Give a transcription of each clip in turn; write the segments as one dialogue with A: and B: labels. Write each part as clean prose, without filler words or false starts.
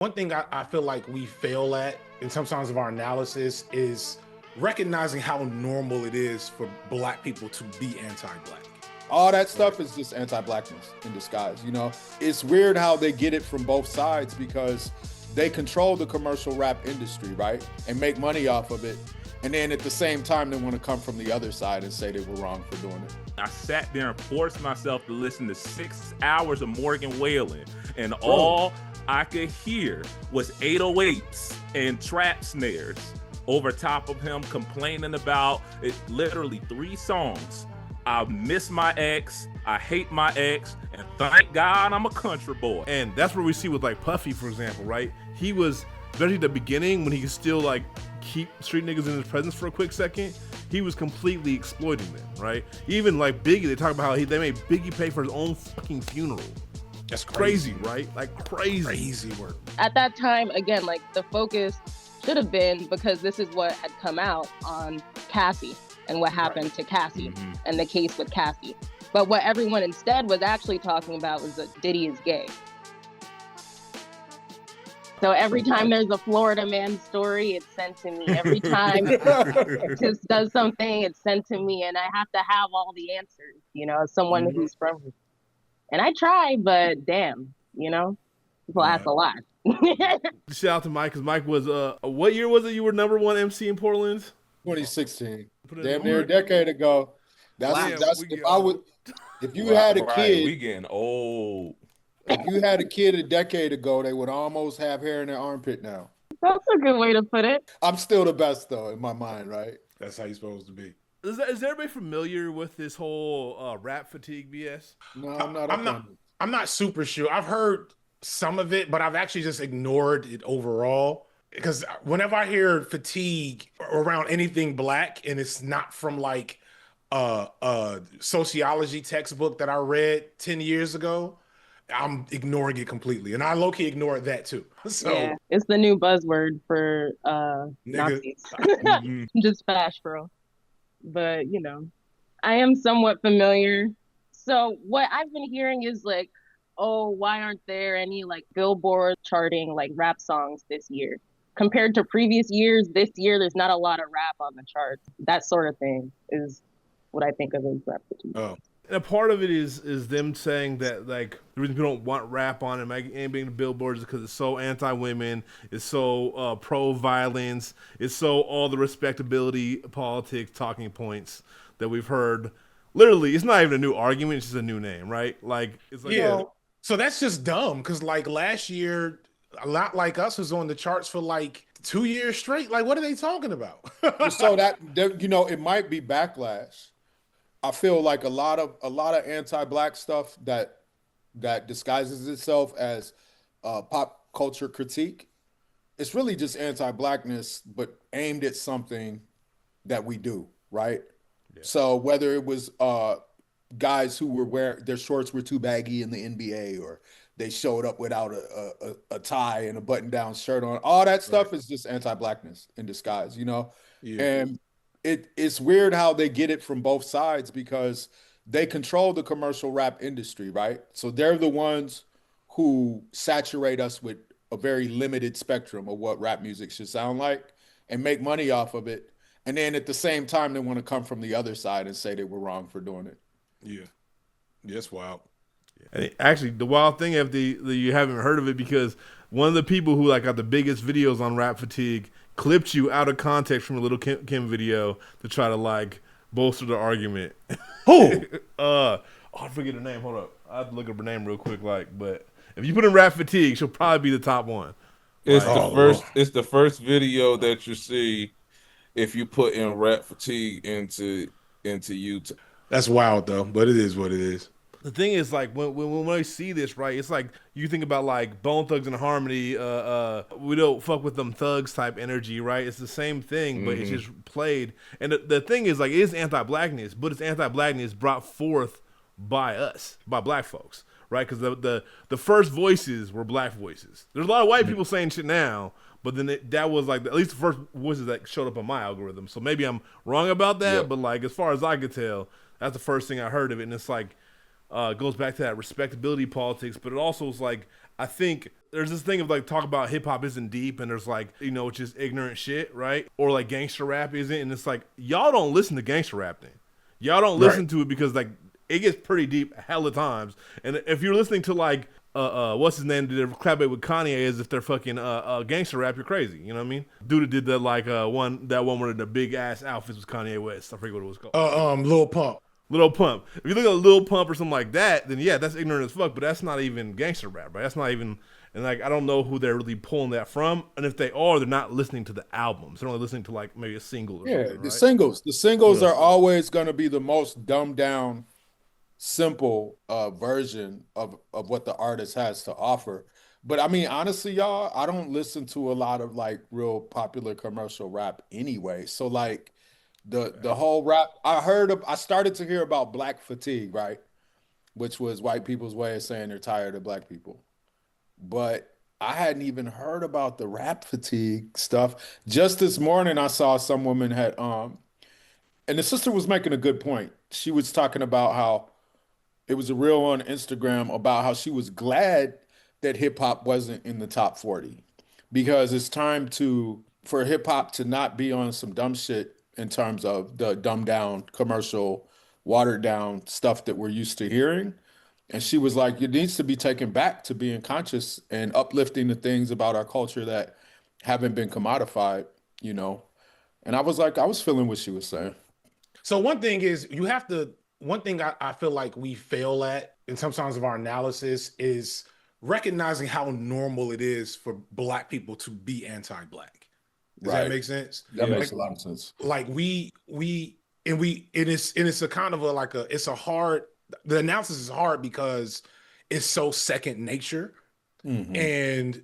A: One thing I feel like we fail at in sometimes of our analysis is recognizing how normal it is for Black people to be anti-Black.
B: All that stuff is just anti-Blackness in disguise, you know? It's weird how they get it from both sides because they control the commercial rap industry, right? And make money off of it. And then at the same time, they want to come from the other side and say they were wrong for doing it.
C: I sat there and forced myself to listen to 6 hours of Morgan Wallen, and all I could hear was 808s and trap snares over top of him complaining about it. Literally 3 songs. I miss my ex, I hate my ex, and thank God I'm a country boy.
D: And that's where we see with like Puffy, for example, right? He was, especially at the beginning when he could still like keep street niggas in his presence for a quick second, he was completely exploiting them, right? Even like Biggie, they talk about how they made Biggie pay for his own fucking funeral.
A: That's crazy,
D: right? Like crazy
A: work.
E: At that time, again, like the focus should have been, because this is what had come out, on Cassie and what happened to Cassie and the case with Cassie. But what everyone instead was actually talking about was that Diddy is gay. So every time there's a Florida man story, it's sent to me. Every time it just does something, it's sent to me. And I have to have all the answers, you know, as someone who's from. And I try, but damn, you know, people ask a lot.
D: Shout out to Mike, because Mike was, what year was it you were #1 MC in Portland?
B: 2016. Damn near a decade ago. That's if you had a kid.
C: We getting old.
B: If you had a kid a decade ago, they would almost have hair in their armpit now.
E: That's a good way to put it.
B: I'm still the best, though, in my mind, right?
A: That's how you're supposed to be.
D: Is everybody familiar with this whole rap fatigue BS?
B: No, I'm not.
A: I'm not super sure. I've heard some of it, but I've actually just ignored it overall. Because whenever I hear fatigue around anything Black, and it's not from like a sociology textbook that I read 10 years ago, I'm ignoring it completely. And I low-key ignored that too. So
E: yeah, it's the new buzzword for Nazis. Just fash, bro. But, you know, I am somewhat familiar. So what I've been hearing is like, oh, why aren't there any like Billboard charting like rap songs this year? Compared to previous years, this year, there's not a lot of rap on the charts. That sort of thing is what I think of as rap fatigue.
D: Oh. And a part of it is them saying that like the reason people don't want rap on it and being the billboards is because it's so anti-women, it's so pro-violence, it's so all the respectability politics talking points that we've heard. Literally, it's not even a new argument; it's just a new name, right? Like it's like
A: So that's just dumb because like last year, A Lot Like Us was on the charts for like 2 years straight. Like, what are they talking about?
B: So that you know, it might be backlash. I feel like a lot of anti-Black stuff that disguises itself as pop culture critique. It's really just anti-Blackness, but aimed at something that we do, right? Yeah. So whether it was guys who were wearing their shorts were too baggy in the NBA, or they showed up without a tie and a button-down shirt on, all that stuff is just anti-Blackness in disguise, you know? Yeah. And it's weird how they get it from both sides because they control the commercial rap industry, right? So they're the ones who saturate us with a very limited spectrum of what rap music should sound like and make money off of it. And then at the same time, they want to come from the other side and say they were wrong for doing it.
A: Yeah. That's wild.
D: And actually, the wild thing if you haven't heard of it, because one of the people who like got the biggest videos on rap fatigue clipped you out of context from a Little Kim video to try to like bolster the argument.
A: Who?
D: I forget her name. Hold up, I have to look up her name real quick. But if you put in rap fatigue, she'll probably be the top one.
F: It's It's the first video that you see if you put in rap fatigue into YouTube.
A: That's wild though, but it is what it is.
D: The thing is, like, when I see this, right, it's like you think about, like, Bone Thugs and Harmony, we don't fuck with them thugs type energy, right? It's the same thing, but it's just played. And the thing is, like, it is anti-Blackness, but it's anti-Blackness brought forth by us, by Black folks, right? Because the first voices were Black voices. There's a lot of white people saying shit now, but then that was, like, at least the first voices that showed up on my algorithm. So maybe I'm wrong about that, but, like, as far as I could tell, that's the first thing I heard of it. And it's like, goes back to that respectability politics, but it also is like I think there's this thing of like talk about hip hop isn't deep and there's like, you know, it's just ignorant shit, right? Or like gangster rap isn't, and it's like y'all don't listen to gangster rap then. Y'all don't listen to it because like it gets pretty deep hella times. And if you're listening to like what's his name did a collaborate with Kanye as if they're fucking gangster rap, you're crazy. You know what I mean? Dude did that like one where the big ass outfits was Kanye West. I forget what it was called.
A: Lil Pump.
D: Lil Pump. If you look at Lil Pump or something like that, then yeah, that's ignorant as fuck. But that's not even gangster rap, right? That's not even. And like I don't know who they're really pulling that from. And if they are, they're not listening to the albums. They're only listening to like maybe a single. Or something, right?
B: The singles. The singles are always going to be the most dumbed down, simple version of what the artist has to offer. But I mean, honestly, y'all, I don't listen to a lot of like real popular commercial rap anyway. So like. The whole rap I started to hear about black fatigue, right? Which was white people's way of saying they're tired of black people. But I hadn't even heard about the rap fatigue stuff. Just this morning I saw some woman had and the sister was making a good point. She was talking about how it was a reel on Instagram about how she was glad that hip hop wasn't in the top 40 because it's time for hip hop to not be on some dumb shit in terms of the dumbed down commercial, watered down stuff that we're used to hearing. And she was like, it needs to be taken back to being conscious and uplifting the things about our culture that haven't been commodified, you know? And I was like, I was feeling what she was saying.
A: So one thing is one thing I feel like we fail at in sometimes of our analysis is recognizing how normal it is for Black people to be anti-Black. Does that make sense?
B: That makes a lot of sense.
A: Like it's a kind of the analysis is hard because it's so second nature. Mm-hmm. And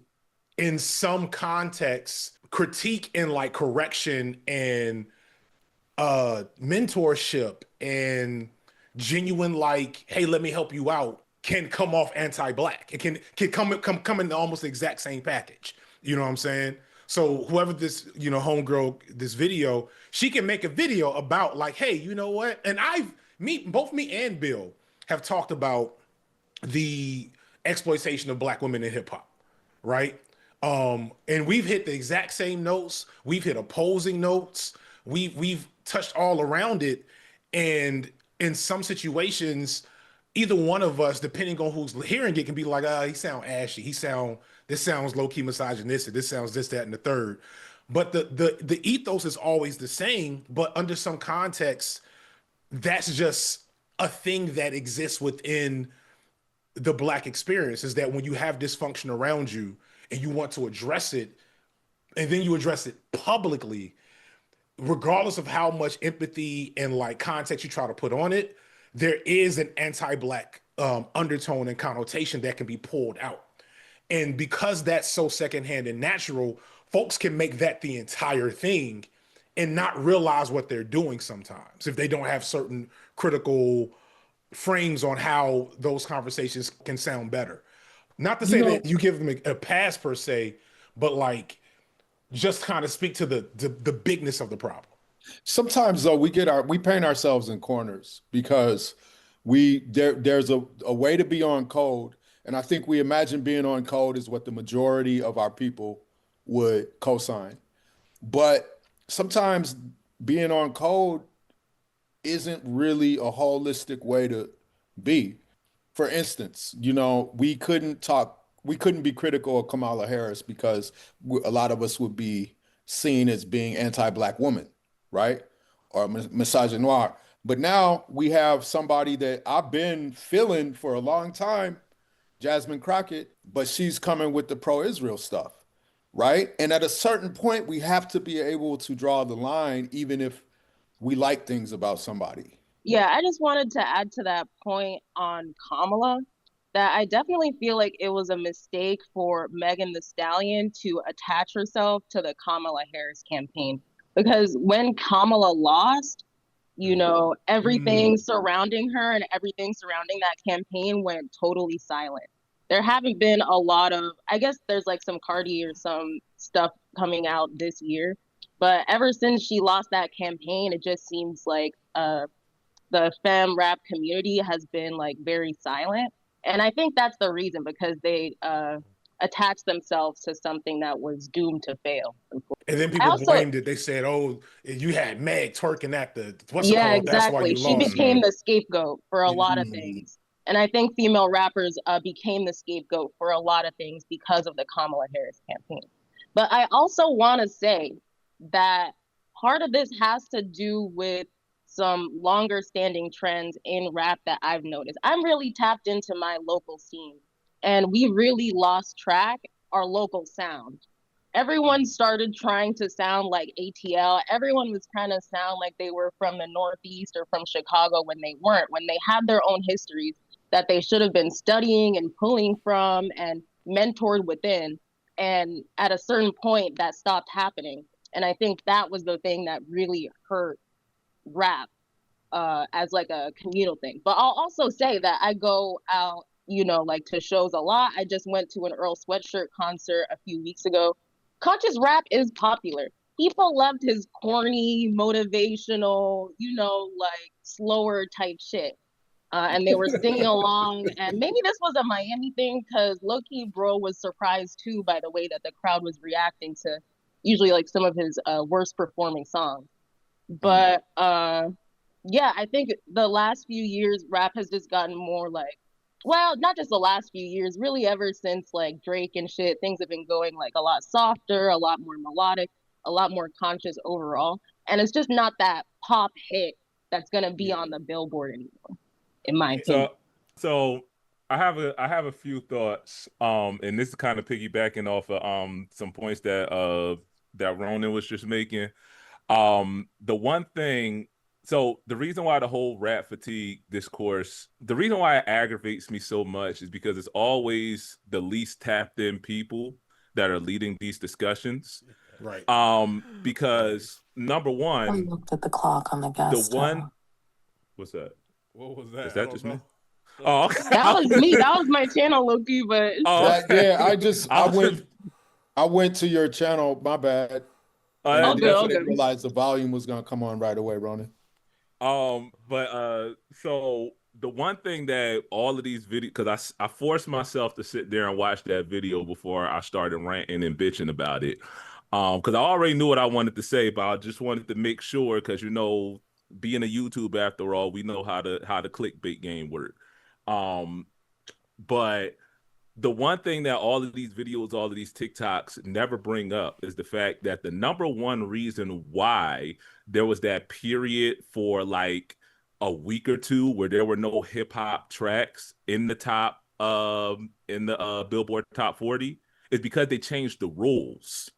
A: in some contexts, critique and like correction and mentorship and genuine like, hey, let me help you out can come off anti-Black. It can come in almost the exact same package. You know what I'm saying? So whoever this, homegirl, this video, she can make a video about like, hey, you know what? And both me and Bill have talked about the exploitation of Black women in hip hop, right? And we've hit the exact same notes. We've hit opposing notes. We've touched all around it. And in some situations, either one of us, depending on who's hearing it, can be like, he sound ashy. This sounds low-key misogynistic. This sounds this, that, and the third. But the ethos is always the same, but under some context, that's just a thing that exists within the Black experience, is that when you have dysfunction around you and you want to address it, and then you address it publicly, regardless of how much empathy and like context you try to put on it, there is an anti-Black undertone and connotation that can be pulled out. And because that's so secondhand and natural, folks can make that the entire thing and not realize what they're doing sometimes if they don't have certain critical frames on how those conversations can sound better. Not to say that you give them a pass per se, but like just kind of speak to the bigness of the problem.
B: Sometimes though we paint ourselves in corners because there's a way to be on code. And I think we imagine being on code is what the majority of our people would co-sign. But sometimes being on code isn't really a holistic way to be. For instance, we couldn't be critical of Kamala Harris because a lot of us would be seen as being anti-Black woman, right? Or misogynoir. But now we have somebody that I've been feeling for a long time, Jasmine Crockett, but she's coming with the pro-Israel stuff, right? And at a certain point, we have to be able to draw the line, even if we like things about somebody.
E: Yeah, I just wanted to add to that point on Kamala, that I definitely feel like it was a mistake for Megan Thee Stallion to attach herself to the Kamala Harris campaign. Because when Kamala lost, everything surrounding her and everything surrounding that campaign went totally silent. There haven't been a lot of, I guess there's like some Cardi or some stuff coming out this year. But ever since she lost that campaign, it just seems like the femme rap community has been like very silent. And I think that's the reason, because they attached themselves to something that was doomed to fail.
A: And then
E: I
A: people
E: also,
A: blamed it. They said, "Oh, you had Meg twerking at the what's it
E: yeah,
A: called? That's why
E: exactly.
A: you
E: She
A: lost."
E: became the scapegoat for a lot of
B: Mm.
E: things. And I think female rappers became the scapegoat for a lot of things because of the Kamala Harris campaign. But I also want to say that part of this has to do with some longer standing trends in rap that I've noticed. I'm really tapped into my local scene, and we really lost track our local sound. Everyone started trying to sound like ATL. Everyone was trying to sound like they were from the Northeast or from Chicago when they weren't, when they had their own histories that they should have been studying and pulling from and mentored within. And at a certain point, that stopped happening. And I think that was the thing that really hurt rap as like a communal thing. But I'll also say that I go out, like to shows a lot. I just went to an Earl Sweatshirt concert a few weeks ago. Conscious rap is popular. People loved his corny, motivational, like slower type shit. And they were singing along. And maybe this was a Miami thing, because low-key bro was surprised too by the way that the crowd was reacting to usually like some of his worst performing songs. But yeah, I think the last few years rap has just gotten more like, well, not just the last few years, really ever since like Drake and shit, things have been going like a lot softer, a lot more melodic, a lot more conscious overall. And it's just not that pop hit that's gonna be on the Billboard anymore, in my opinion.
C: So I have a few thoughts. And this is kind of piggybacking off of some points that Ronan was just making. The one thing, so the reason why the whole rap fatigue discourse, the reason why it aggravates me so much is because it's always the least tapped in people that are leading these discussions.
A: Right.
C: Because number
G: I
C: one,
G: looked at the clock on the gas
C: the
G: stove.
C: one, what's that?
D: What was that?
C: Is that just me? Oh, okay.
E: That was me. That was my channel, Loki. But
B: I went to your channel. My bad. I didn't realize the volume was gonna come on right away, Ronan.
C: So the one thing that all of these videos, because I forced myself to sit there and watch that video before I started ranting and bitching about it. Because I already knew what I wanted to say, but I just wanted to make sure, because being a YouTube after all, we know how the clickbait game work. But the one thing that all of these videos, all of these TikToks never bring up is the fact that the number one reason why there was that period for like a week or two where there were no hip hop tracks in the Billboard Top 40 is because they changed the rules.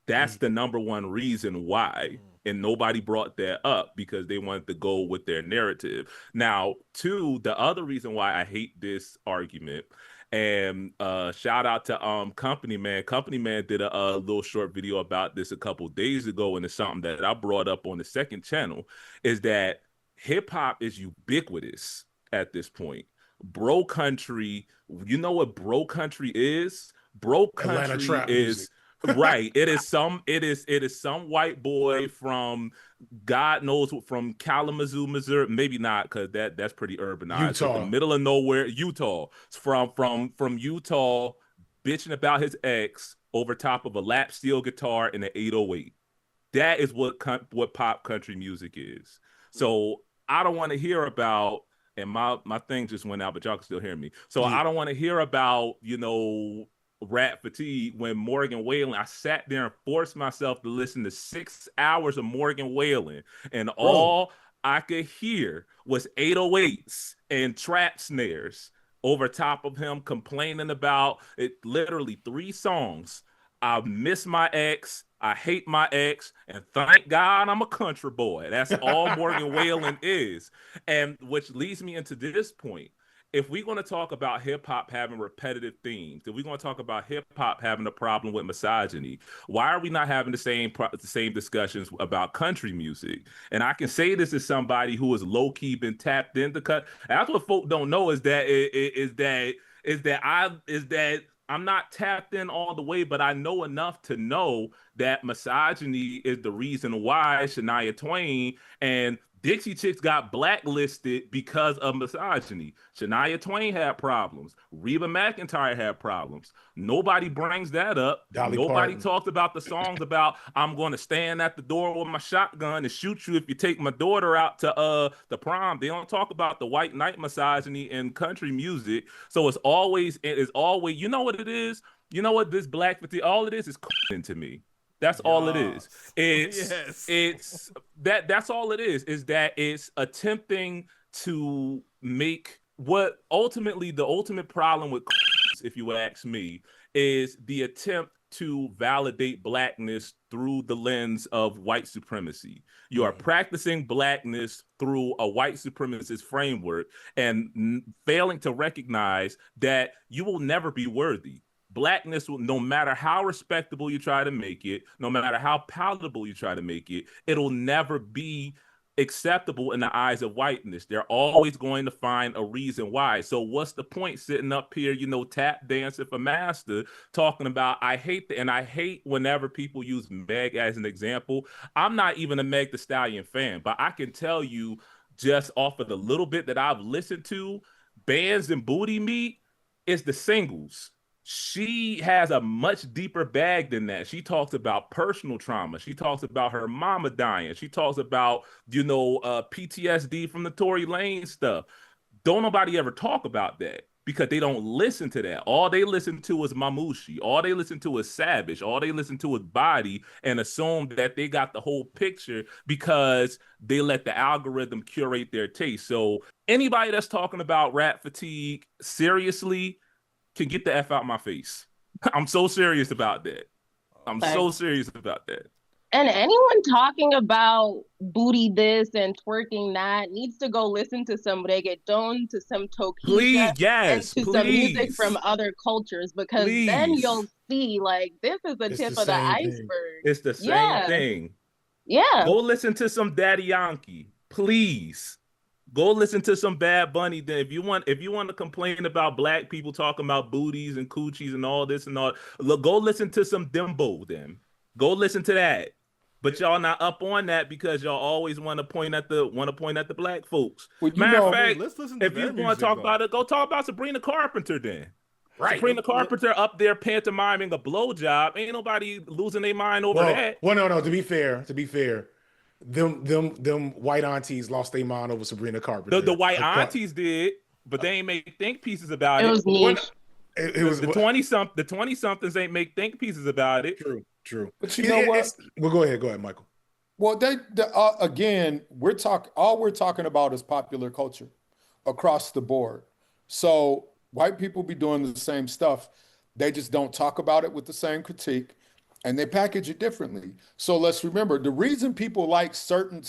C: That's the number one reason why. And nobody brought that up because they wanted to go with their narrative. Now, two, the other reason why I hate this argument, and shout out to Company Man. Company Man did a little short video about this a couple days ago, and it's something that I brought up on the second channel, is that hip hop is ubiquitous at this point. Bro country, you know what bro country is? Bro country is right. It is some white boy from God knows from Kalamazoo, Missouri. Maybe not, because that's pretty urbanized.
A: Utah.
C: But the middle of nowhere, Utah. It's from Utah, bitching about his ex over top of a lap steel guitar and an 808. That is what pop country music is. So I don't want to hear about, and my thing just went out, but y'all can still hear me. So I don't want to hear about, rap fatigue when Morgan Wallen, I sat there and forced myself to listen to 6 hours of Morgan Wallen, and all I could hear was 808s and trap snares over top of him complaining about it. Literally 3 songs. I miss my ex, I hate my ex, and thank God I'm a country boy. That's all Morgan Wallen is. And which leads me into this point. If we're going to talk about hip-hop having repetitive themes, if we're going to talk about hip-hop having a problem with misogyny, why are we not having the same discussions about country music? And I can say this as somebody who has low-key been tapped into cut. That's what folk don't know is that I'm not tapped in all the way, but I know enough to know that misogyny is the reason why Shania Twain and Dixie Chicks got blacklisted because of misogyny. Shania Twain had problems. Reba McEntire had problems. Nobody brings that up.
A: Dolly
C: Nobody
A: Parton.
C: talks about the songs about I'm going to stand at the door with my shotgun and shoot you if you take my daughter out to the prom. They don't talk about the white knight misogyny in country music. So it's always, you know what it is? You know what this black fatigue, all it is to me. That's all it is. It's that's all it is that it's attempting to make what ultimately the ultimate problem with, if you would ask me, is the attempt to validate blackness through the lens of white supremacy. You are practicing blackness through a white supremacist framework and failing to recognize that you will never be worthy. Blackness, no matter how respectable you try to make it, no matter how palatable you try to make it, it'll never be acceptable in the eyes of whiteness. They're always going to find a reason why. So what's the point sitting up here, tap dancing for master, talking about I hate whenever people use Meg as an example. I'm not even a Meg Thee Stallion fan, but I can tell you just off of the little bit that I've listened to, Bands and Booty Meat is the singles. She has a much deeper bag than that. She talks about personal trauma. She talks about her mama dying. She talks about, PTSD from the Tory Lane stuff. Don't nobody ever talk about that because they don't listen to that. All they listen to is Mamushi. All they listen to is Savage. All they listen to is Body and assume that they got the whole picture because they let the algorithm curate their taste. So anybody that's talking about rap fatigue seriously can get the F out my face. I'm so serious about that. I'm so serious about that.
E: And anyone talking about booty this and twerking that needs to go listen to some reggaeton, to some toquilla, some music from other cultures, because then you'll see like this is the tip of the iceberg.
C: It's the same thing.
E: Yeah.
C: Go listen to some Daddy Yankee, please. Go listen to some Bad Bunny. Then if you want to complain about black people talking about booties and coochies and all this and all, look, go listen to some Dembo. Then go listen to that. But y'all not up on that because y'all always want to point at the black folks.
B: Well,
C: Matter of fact,
D: let's listen to
C: if you want to talk about it, go talk about Sabrina Carpenter then.
A: Right.
C: Sabrina Carpenter up there pantomiming a blowjob. Ain't nobody losing their mind over that.
A: Well, no. To be fair, them white aunties lost their mind over Sabrina Carpenter.
C: The white aunties did, but they ain't make think pieces about it.
E: It was niche.
A: It was
C: the 20-somethings ain't make think pieces about it.
A: True.
B: But you know what?
A: Well, go ahead, Michael.
B: Well, again, all we're talking about is popular culture across the board. So white people be doing the same stuff. They just don't talk about it with the same critique, and they package it differently. So let's remember, the reason people like certain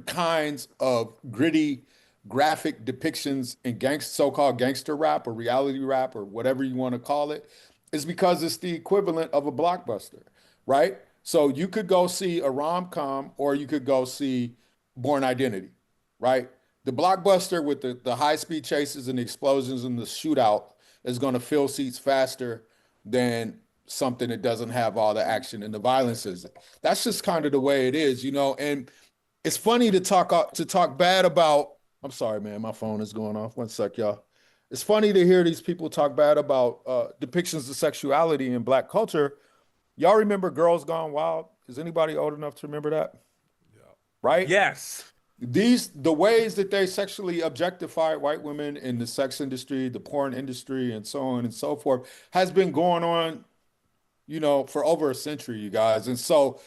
B: kinds of gritty, graphic depictions in so-called gangster rap or reality rap or whatever you want to call it is because it's the equivalent of a blockbuster, right? So you could go see a rom-com or you could go see Born Identity, right? The blockbuster with the high-speed chases and the explosions and the shootout is going to fill seats faster than something that doesn't have all the action and the violence is. That's just kind of the way it is, and it's funny to talk bad about. I'm sorry, man, my phone is going off. One sec, y'all. It's funny to hear these people talk bad about depictions of sexuality in black culture. Y'all remember Girls Gone Wild? Is anybody old enough to remember that?
D: Yeah.
B: Right?
C: Yes.
B: The ways that they sexually objectified white women in the sex industry, the porn industry, and so on and so forth has been going on, for over a century, you guys. And so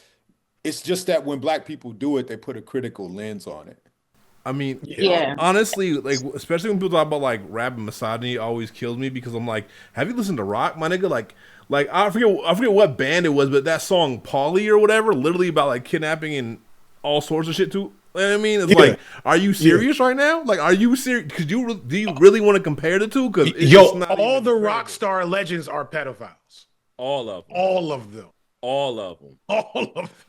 B: it's just that when black people do it, they put a critical lens on it.
D: I mean,
E: Yeah.
D: honestly, like, especially when people talk about like rap and misogyny, always kills me because I'm like, have you listened to rock, my nigga? Like I forget what band it was, but that song Polly or whatever, literally about like kidnapping and all sorts of shit too. You know what I mean, it's like, are you serious right now? Like, are you serious? Do you really want to compare the two? Because
A: all the rock star legends are pedophiles. All of them.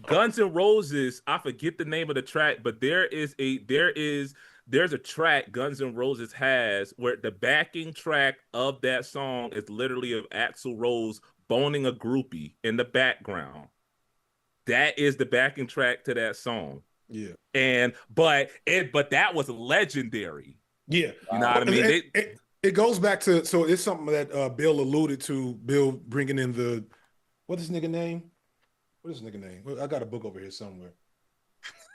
C: Guns N' Roses, I forget the name of the track, but there's a track Guns N' Roses has where the backing track of that song is literally of Axl Rose boning a groupie in the background. That is the backing track to that song. But that was legendary.
A: Yeah.
C: You know what I mean?
A: It goes back to, so it's something that Bill alluded to, Bill bringing in the, what's his nigga name? What is his nigga name? I got a book over here somewhere.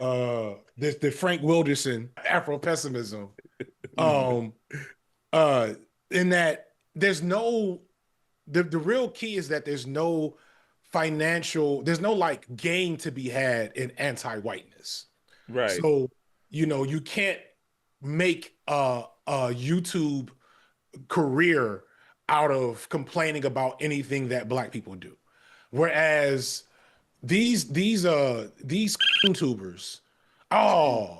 A: The Frank Wilderson Afro-pessimism. In that there's no, the real key is that there's no like gain to be had in anti-whiteness.
C: Right.
A: So, you can't make a YouTube career out of complaining about anything that Black people do. Whereas these YouTubers, I'm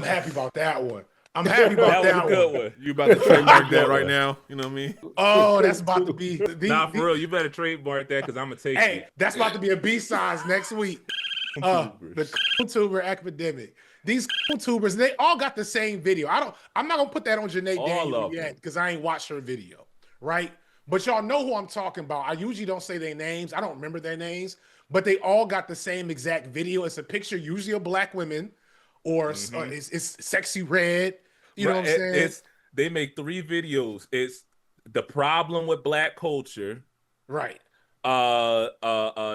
A: happy about that one. I'm happy about that
C: was a good one.
D: You about to trademark that right now? You know what I mean?
A: Oh, that's about to be
C: for real. You better trademark that because I'm gonna take.
A: Hey, that's about to be a B-sides next week. The YouTuber epidemic. These YouTubers, they all got the same video. I'm not gonna put that on Janae Daniel yet because I ain't watched her video, right? But y'all know who I'm talking about. I usually don't say their names. I don't remember their names, but they all got the same exact video. It's a picture, usually of Black women, or it's sexy red. You know what I'm saying?
C: They make 3 videos. It's the problem with Black culture,
A: right?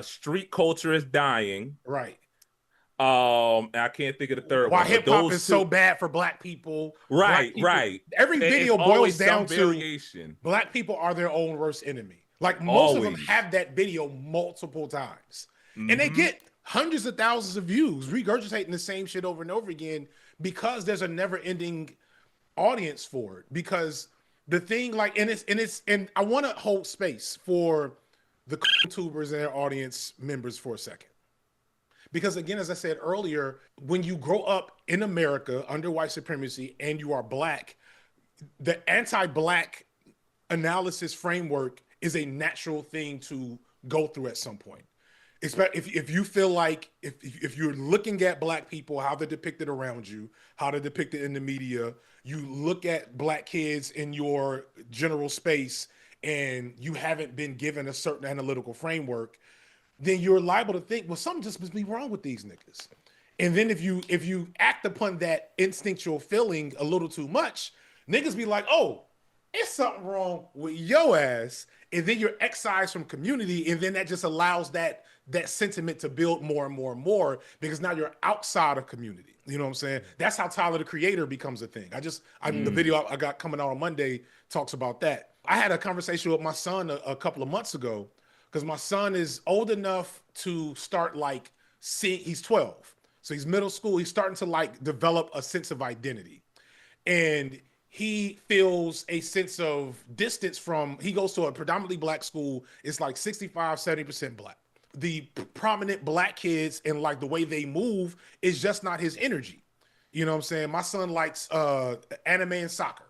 C: Street culture is dying,
A: right?
C: I can't think of the third one.
A: Why hip hop is so bad for Black people,
C: right? Right.
A: Every video boils down to
C: variation.
A: Black people are their own worst enemy. Like most of them have that video multiple times, and they get hundreds of thousands of views, regurgitating the same shit over and over again because there's a never-ending audience for it. Because the thing, like, and I want to hold space for the YouTubers and their audience members for a second. Because again, as I said earlier, when you grow up in America under white supremacy and you are Black, the anti-Black analysis framework is a natural thing to go through at some point. If you feel like if you're looking at Black people, how they're depicted around you, how they're depicted in the media, you look at Black kids in your general space and you haven't been given a certain analytical framework, then you're liable to think, well, something just must be wrong with these niggas. And then if you act upon that instinctual feeling a little too much, niggas be like, oh, it's something wrong with your ass. And then you're excised from community. And then that just allows that sentiment to build more and more and more because now you're outside of community. You know what I'm saying? That's how Tyler, the Creator, becomes a thing. The video I got coming out on Monday talks about that. I had a conversation with my son a couple of months ago because my son is old enough to start like seeing, he's 12. So he's middle school. He's starting to like develop a sense of identity. And he feels a sense of distance from, he goes to a predominantly Black school. It's like 65, 70% Black. The prominent Black kids and like the way they move is just not his energy. You know what I'm saying? My son likes anime and soccer.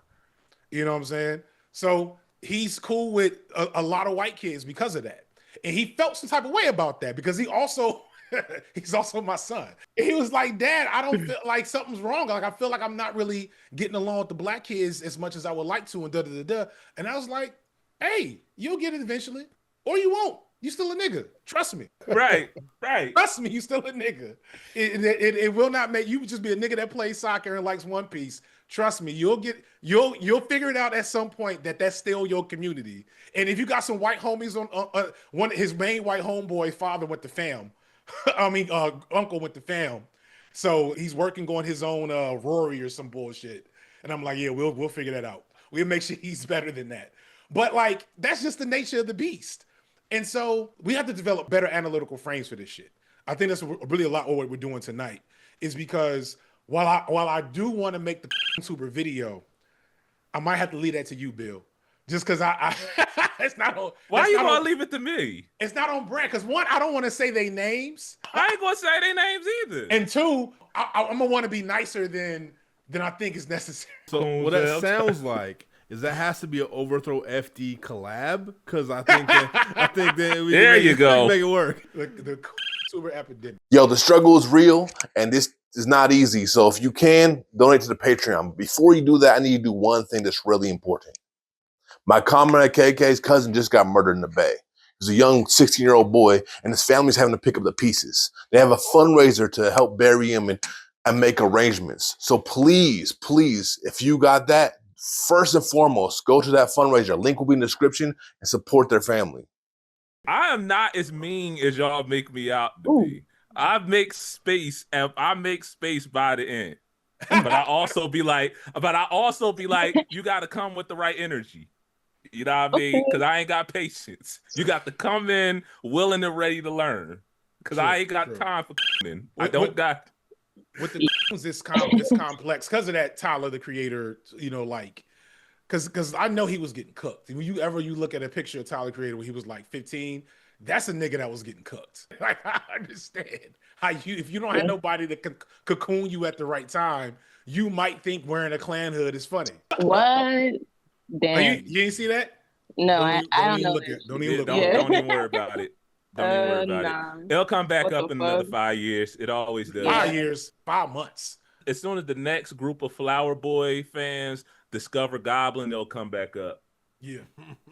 A: You know what I'm saying? So he's cool with a lot of white kids because of that. And he felt some type of way about that because he's also my son. And he was like, Dad, I don't feel like something's wrong. Like, I feel like I'm not really getting along with the Black kids as much as I would like to, and da-da-da-da. And I was like, hey, you'll get it eventually, or you won't. You still a nigga. Trust me.
C: Right.
A: Trust me, you still a nigga. It will not make you just be a nigga that plays soccer and likes One Piece. Trust me, you'll figure it out at some point that's still your community. And if you got some white homies on one, his main white homeboy father went to fam. Uncle went to fam. So he's working on his own Rory or some bullshit. And I'm like, yeah, we'll figure that out. We'll make sure he's better than that. But like, that's just the nature of the beast. And so we have to develop better analytical frames for this shit. I think that's really a lot of what we're doing tonight, is because while I do want to make the YouTuber video, I might have to leave that to you, Bill. Just because I it's not on.
C: Why are you gonna leave it to me?
A: It's not on brand. Because one, I don't want to say their names.
C: I ain't gonna say their names either.
A: And two, I'm gonna want to be nicer than I think is necessary.
D: So what that sounds like is that has to be an Overthrow FD collab, because I think that we
C: there you go,
D: make it work.
A: The YouTuber epidemic.
G: Yo, the struggle is real, and this is not easy. So if you can, donate to the Patreon. Before you do that, I need you to do one thing that's really important. My comrade KK's cousin just got murdered in the Bay. He's a young 16-year-old boy, and his family's having to pick up the pieces. They have a fundraiser to help bury him and make arrangements. So please, if you got that, first and foremost, go to that fundraiser. Link will be in the description and support their family.
C: I am not as mean as y'all make me out to be. I make space by the end. But I also be like, you got to come with the right energy. You know what I mean? Because I ain't got patience. You got to come in willing and ready to learn. Because I ain't got time for I don't got.
A: With the it's complex because of that Tyler the Creator, like, because I know he was getting cooked. When you look at a picture of Tyler the Creator when he was like 15, that's a nigga that was getting cooked. Like, I understand how if you don't have nobody to cocoon you at the right time, you might think wearing a Klan hood is funny.
E: What? Damn.
A: Oh, you ain't see that?
E: No, I don't know.
C: Don't even worry about it. Don't even worry about it. It'll come back up in another 5 years. It always does.
A: 5 years, 5 months.
C: As soon as the next group of Flower Boy fans discover Goblin, they'll come back up.
A: Yeah.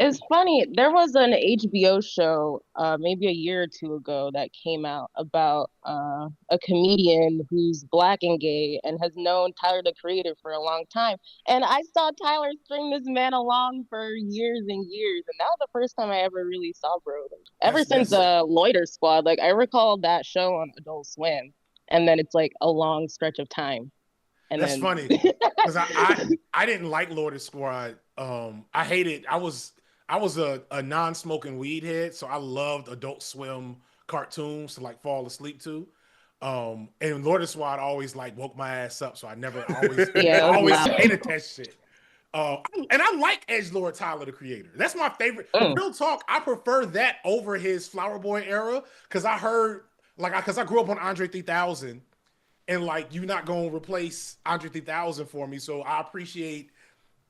E: It's funny. There was an HBO show maybe a year or two ago that came out about a comedian who's Black and gay and has known Tyler the Creator for a long time. And I saw Tyler string this man along for years and years. And that was the first time I ever really saw bro. Ever since Loiter Squad, like I recall that show on Adult Swim. And then it's like a long stretch of time. And
A: that's funny because I didn't like Loiter Squad. I hated. I was a non-smoking weed head, so I loved Adult Swim cartoons to like fall asleep to. And Loiter Squad always like woke my ass up, so I never always hated that shit. And I like Edgelord Tyler the Creator. That's my favorite. Real talk, I prefer that over his Flower Boy era because I heard because I grew up on Andre 3000. And like, you're not going to replace Andre 3000 for me. So I appreciate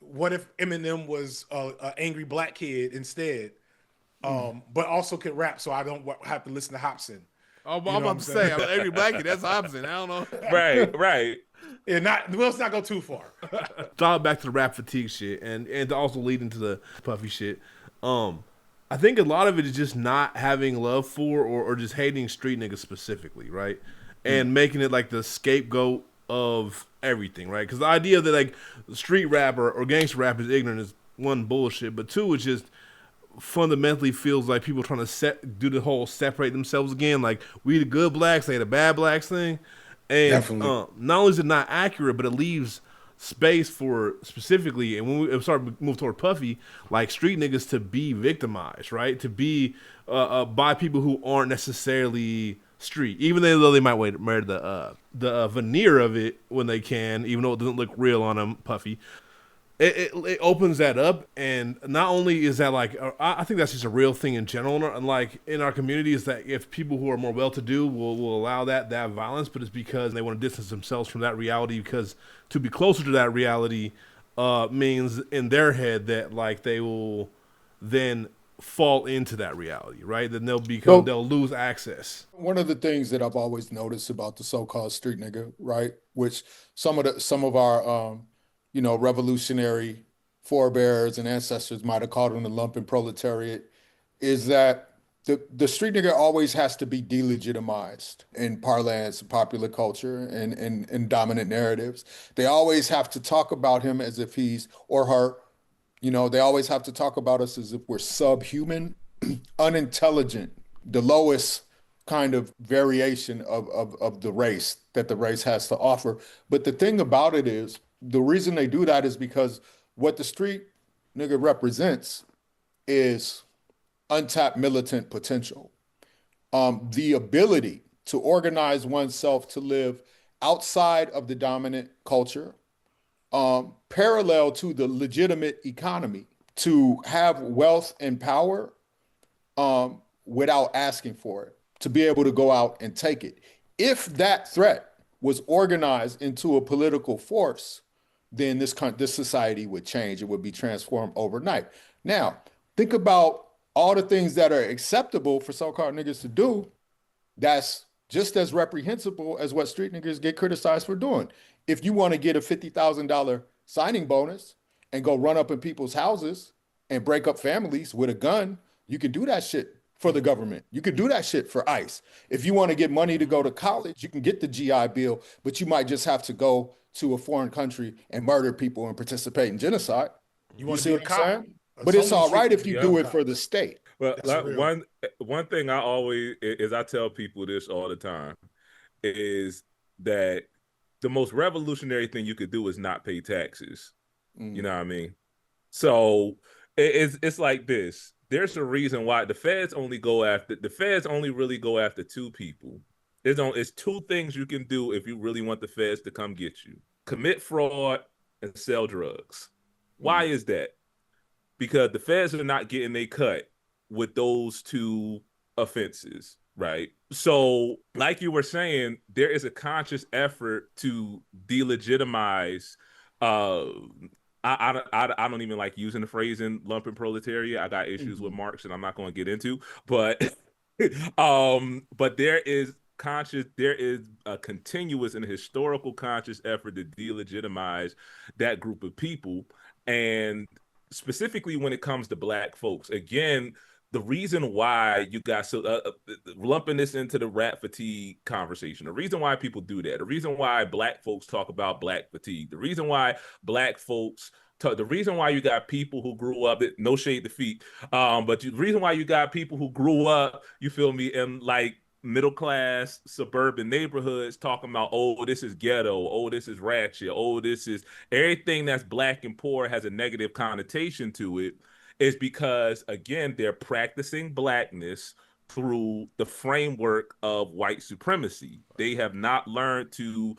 A: what if Eminem was an angry Black kid instead, but also could rap. So I don't have to listen to Hobson.
D: Oh, I'm about to say, I'm an angry Black kid. That's Hobson. I don't know.
C: Right.
A: Yeah, let's not go too far.
D: Dial back to the rap fatigue shit and to also lead into the puffy shit. I think a lot of it is just not having love for or just hating street niggas specifically, right? And making it like the scapegoat of everything, right? Because the idea that like street rap or gangster rap is ignorant is one, bullshit, but two, it just fundamentally feels like people trying to do the whole separate themselves again. Like, we the good blacks, they the bad blacks thing. And not only is it not accurate, but it leaves space for specifically, and when we start to move toward Puffy, like street niggas to be victimized, right? To be by people who aren't necessarily street, even though they might wear the veneer of it when they can, even though it doesn't look real on them, Puffy. It opens that up, and not only is that like, I think that's just a real thing in general, and like in our community, is that if people who are more well-to-do will allow that violence, but it's because they want to distance themselves from that reality, because to be closer to that reality means in their head that like they will then fall into that reality, right? Then they'll lose access.
B: One of the things that I've always noticed about the so-called street nigga, right, which some of our revolutionary forebears and ancestors might have called them the lumpen proletariat, is that the street nigga always has to be delegitimized in parlance, popular culture, and dominant narratives. They always have to talk about him as if he's, or her, they always have to talk about us as if we're subhuman, unintelligent, the lowest kind of variation of the race that the race has to offer. But the thing about it is, the reason they do that is because what the street nigga represents is untapped militant potential. The ability to organize oneself to live outside of the dominant culture, parallel to the legitimate economy, to have wealth and power without asking for it, to be able to go out and take it. If that threat was organized into a political force, then this society would change. It would be transformed overnight. Now, think about all the things that are acceptable for so-called niggas to do that's just as reprehensible as what street niggas get criticized for doing. If you want to get a $50,000 signing bonus and go run up in people's houses and break up families with a gun, you can do that shit for the government. You could do that shit for ICE. If you want to get money to go to college, you can get the GI Bill, but you might just have to go to a foreign country and murder people and participate in genocide.
A: You
B: You
A: want to
B: see
A: be
B: what
A: a
B: I'm
A: cop?
B: saying? But it's all right if you
C: Yeah.
B: do it for the state.
C: Well,
A: That's
C: like,
A: real.
C: one thing I always is I tell people this all the time is that the most revolutionary thing you could do is not pay taxes. You know what I mean? So it's like this. There's a reason why the feds only really go after two people. It's two things you can do if you really want the feds to come get you: commit fraud and sell drugs. Why is that? Because the feds are not getting a cut with those two offenses, right? So, like you were saying, there is a conscious effort to delegitimize. I don't even like using the phrase in lumpen proletariat. I got issues with Marx, and I'm not going to get into. But, but there is a continuous and historical conscious effort to delegitimize that group of people, and specifically when it comes to Black folks. Again, the reason why you got lumping this into the rap fatigue conversation, the reason why people do that, the reason why Black folks talk about Black fatigue, the reason why Black folks the reason why you got people who grew up, no shade to feet, but the reason why you got people who grew up, you feel me, in like middle class suburban neighborhoods talking about, oh, this is ghetto, oh, this is ratchet, oh, this is everything that's Black and poor has a negative connotation to it, is because, again, they're practicing Blackness through the framework of white supremacy. They have not learned to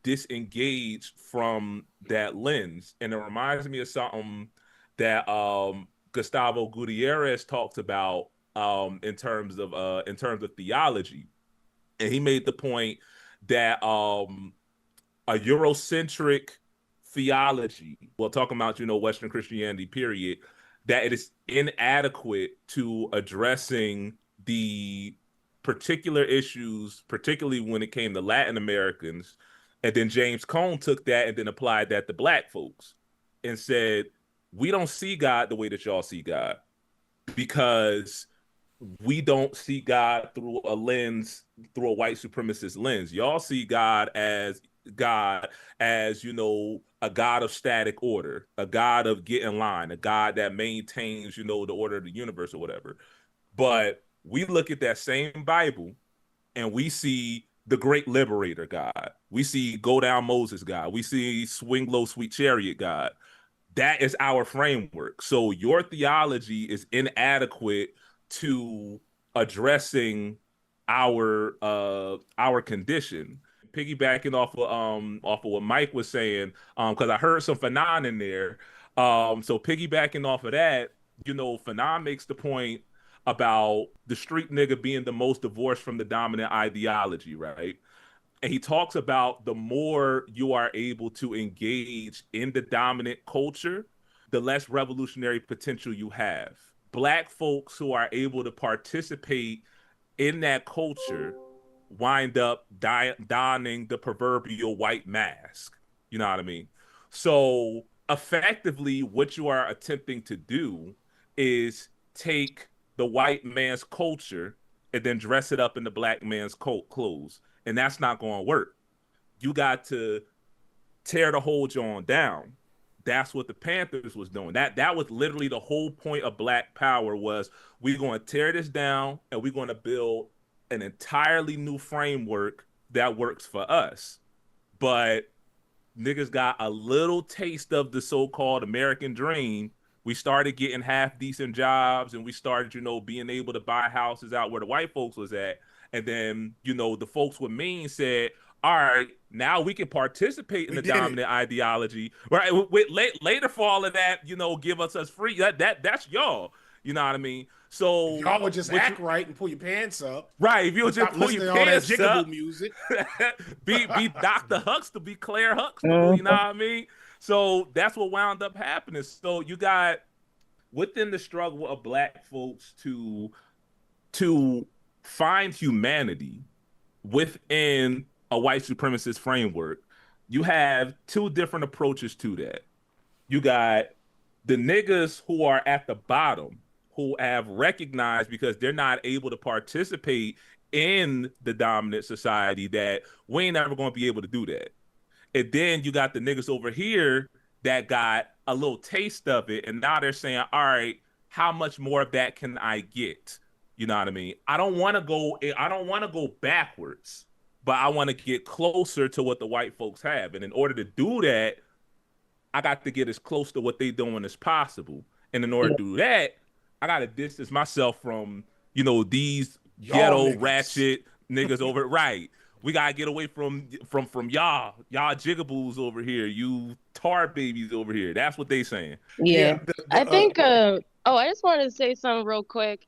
C: disengage from that lens. And it reminds me of something that Gustavo Gutierrez talks about in terms of theology. And he made the point that a Eurocentric theology, well, talking about, Western Christianity, period, that it is inadequate to addressing the particular issues, particularly when it came to Latin Americans. And then James Cone took that and then applied that to Black folks and said, we don't see God the way that y'all see God, because we don't see God through a white supremacist lens. Y'all see God as a God of static order, a God of get in line, a God that maintains, the order of the universe or whatever. But we look at that same Bible and we see the great liberator God. We see go down Moses God. We see swing low, sweet chariot God. That is our framework. So your theology is inadequate to addressing our condition. Piggybacking off of what Mike was saying, because I heard some Fanon in there. So piggybacking off of that, Fanon makes the point about the street nigga being the most divorced from the dominant ideology, right? And he talks about the more you are able to engage in the dominant culture, the less revolutionary potential you have. Black folks who are able to participate in that culture wind up donning the proverbial white mask. You know what I mean? So effectively, what you are attempting to do is take the white man's culture and then dress it up in the Black man's clothes. And that's not going to work. You got to tear the whole John down. That's what the Panthers was doing. That was literally the whole point of Black Power, was we're going to tear this down and we're going to build an entirely new framework that works for us. But niggas got a little taste of the so-called American dream. We started getting half decent jobs and we started, being able to buy houses out where the white folks was at. And then, the folks with means said, all right, now we can participate in the dominant ideology. Right. Later for all of that, give us free. That's y'all. You know what I mean? So
A: if y'all would just act right and pull your pants up.
C: Right. If you would just pull your pants
A: all that
C: up.
A: music.
C: be Dr. Huxtable, be Claire Huxtable, you know what I mean? So that's what wound up happening. So you got within the struggle of Black folks to find humanity within a white supremacist framework, you have two different approaches to that. You got the niggas who are at the bottom, who have recognized, because they're not able to participate in the dominant society, that we ain't never going to be able to do that. And then you got the niggas over here that got a little taste of it, and now they're saying, all right, how much more of that can I get? You know what I mean? I don't want to go backwards, but I want to get closer to what the white folks have. And in order to do that, I got to get as close to what they doing as possible. And in order to do that, I got to distance myself from, you know, these ghetto ratchet niggas over. Right. We gotta get away from y'all jigaboos over here, you tar babies over here. That's what they saying.
E: Yeah. I think I just wanted to say something real quick.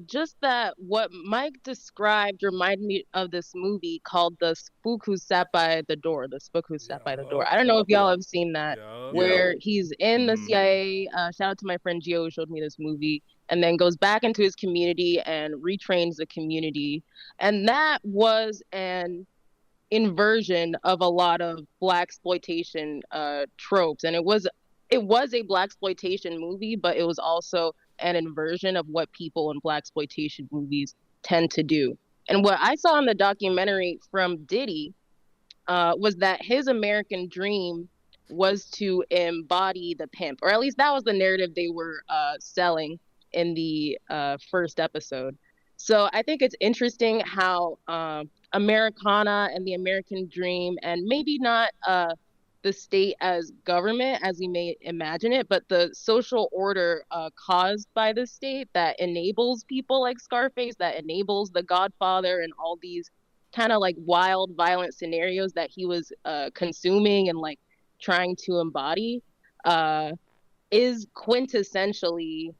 E: Just that what Mike described reminded me of this movie called The Spook Who Sat by the Door. The Spook Who Sat by the Door. I don't know if y'all have seen that, where he's in the CIA. Shout out to my friend Gio who showed me this movie, and then goes back into his community and retrains the community. And that was an inversion of a lot of blaxploitation tropes. And it was a blaxploitation movie, but it was also an inversion of what people in blaxploitation movies tend to do. And what I saw in the documentary from Diddy was that his American dream was to embody the pimp, or at least that was the narrative they were selling in the first episode. So I think it's interesting how Americana and the American dream, and maybe not the state as government as we may imagine it, but the social order caused by the state that enables people like Scarface, that enables the Godfather and all these kind of like wild, violent scenarios that he was consuming and like trying to embody, is quintessentially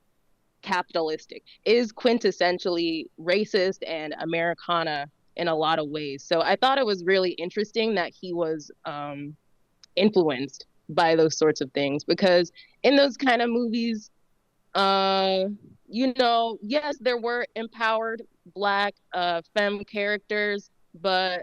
E: capitalistic, is quintessentially racist and Americana in a lot of ways. So I thought it was really interesting that he was influenced by those sorts of things, because in those kind of movies, you know, yes, there were empowered Black femme characters, but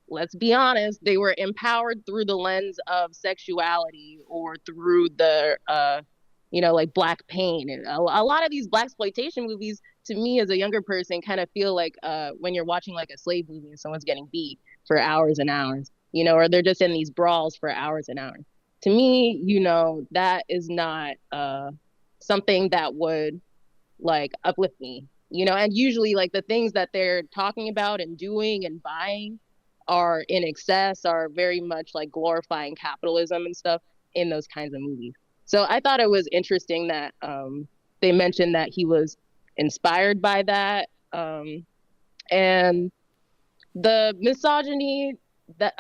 E: let's be honest, they were empowered through the lens of sexuality or through the you know, like Black pain. And a lot of these blaxploitation movies, to me as a younger person, kind of feel like when you're watching like a slave movie and someone's getting beat for hours and hours, you know, or they're just in these brawls for hours and hours. To me, you know, that is not something that would like uplift me, you know. And usually like the things that they're talking about and doing and buying are in excess, are very much like glorifying capitalism and stuff in those kinds of movies. So I thought it was interesting that they mentioned that he was inspired by that. And the misogyny that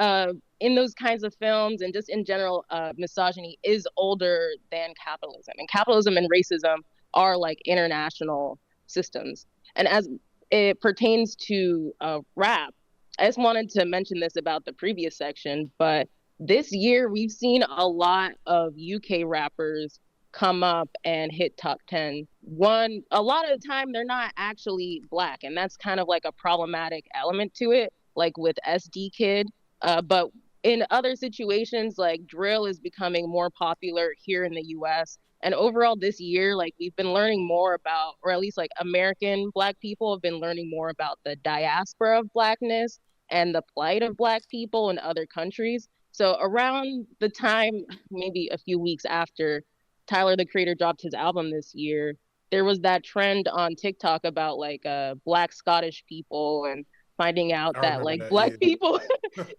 E: in those kinds of films and just in general, misogyny is older than capitalism. And capitalism and racism are like international systems. And as it pertains to rap, I just wanted to mention this about the previous section, but this year we've seen a lot of UK rappers come up and hit top 10. A lot of the time they're not actually Black, and that's kind of like a problematic element to it, like with SD Kid. But in other situations, like drill is becoming more popular here in the US. And overall this year, like we've been learning more about, or at least like American Black people have been learning more about the diaspora of Blackness and the plight of Black people in other countries. So around the time, maybe a few weeks after Tyler, the Creator, dropped his album this year, there was that trend on TikTok about like Black Scottish people and finding out that like Black people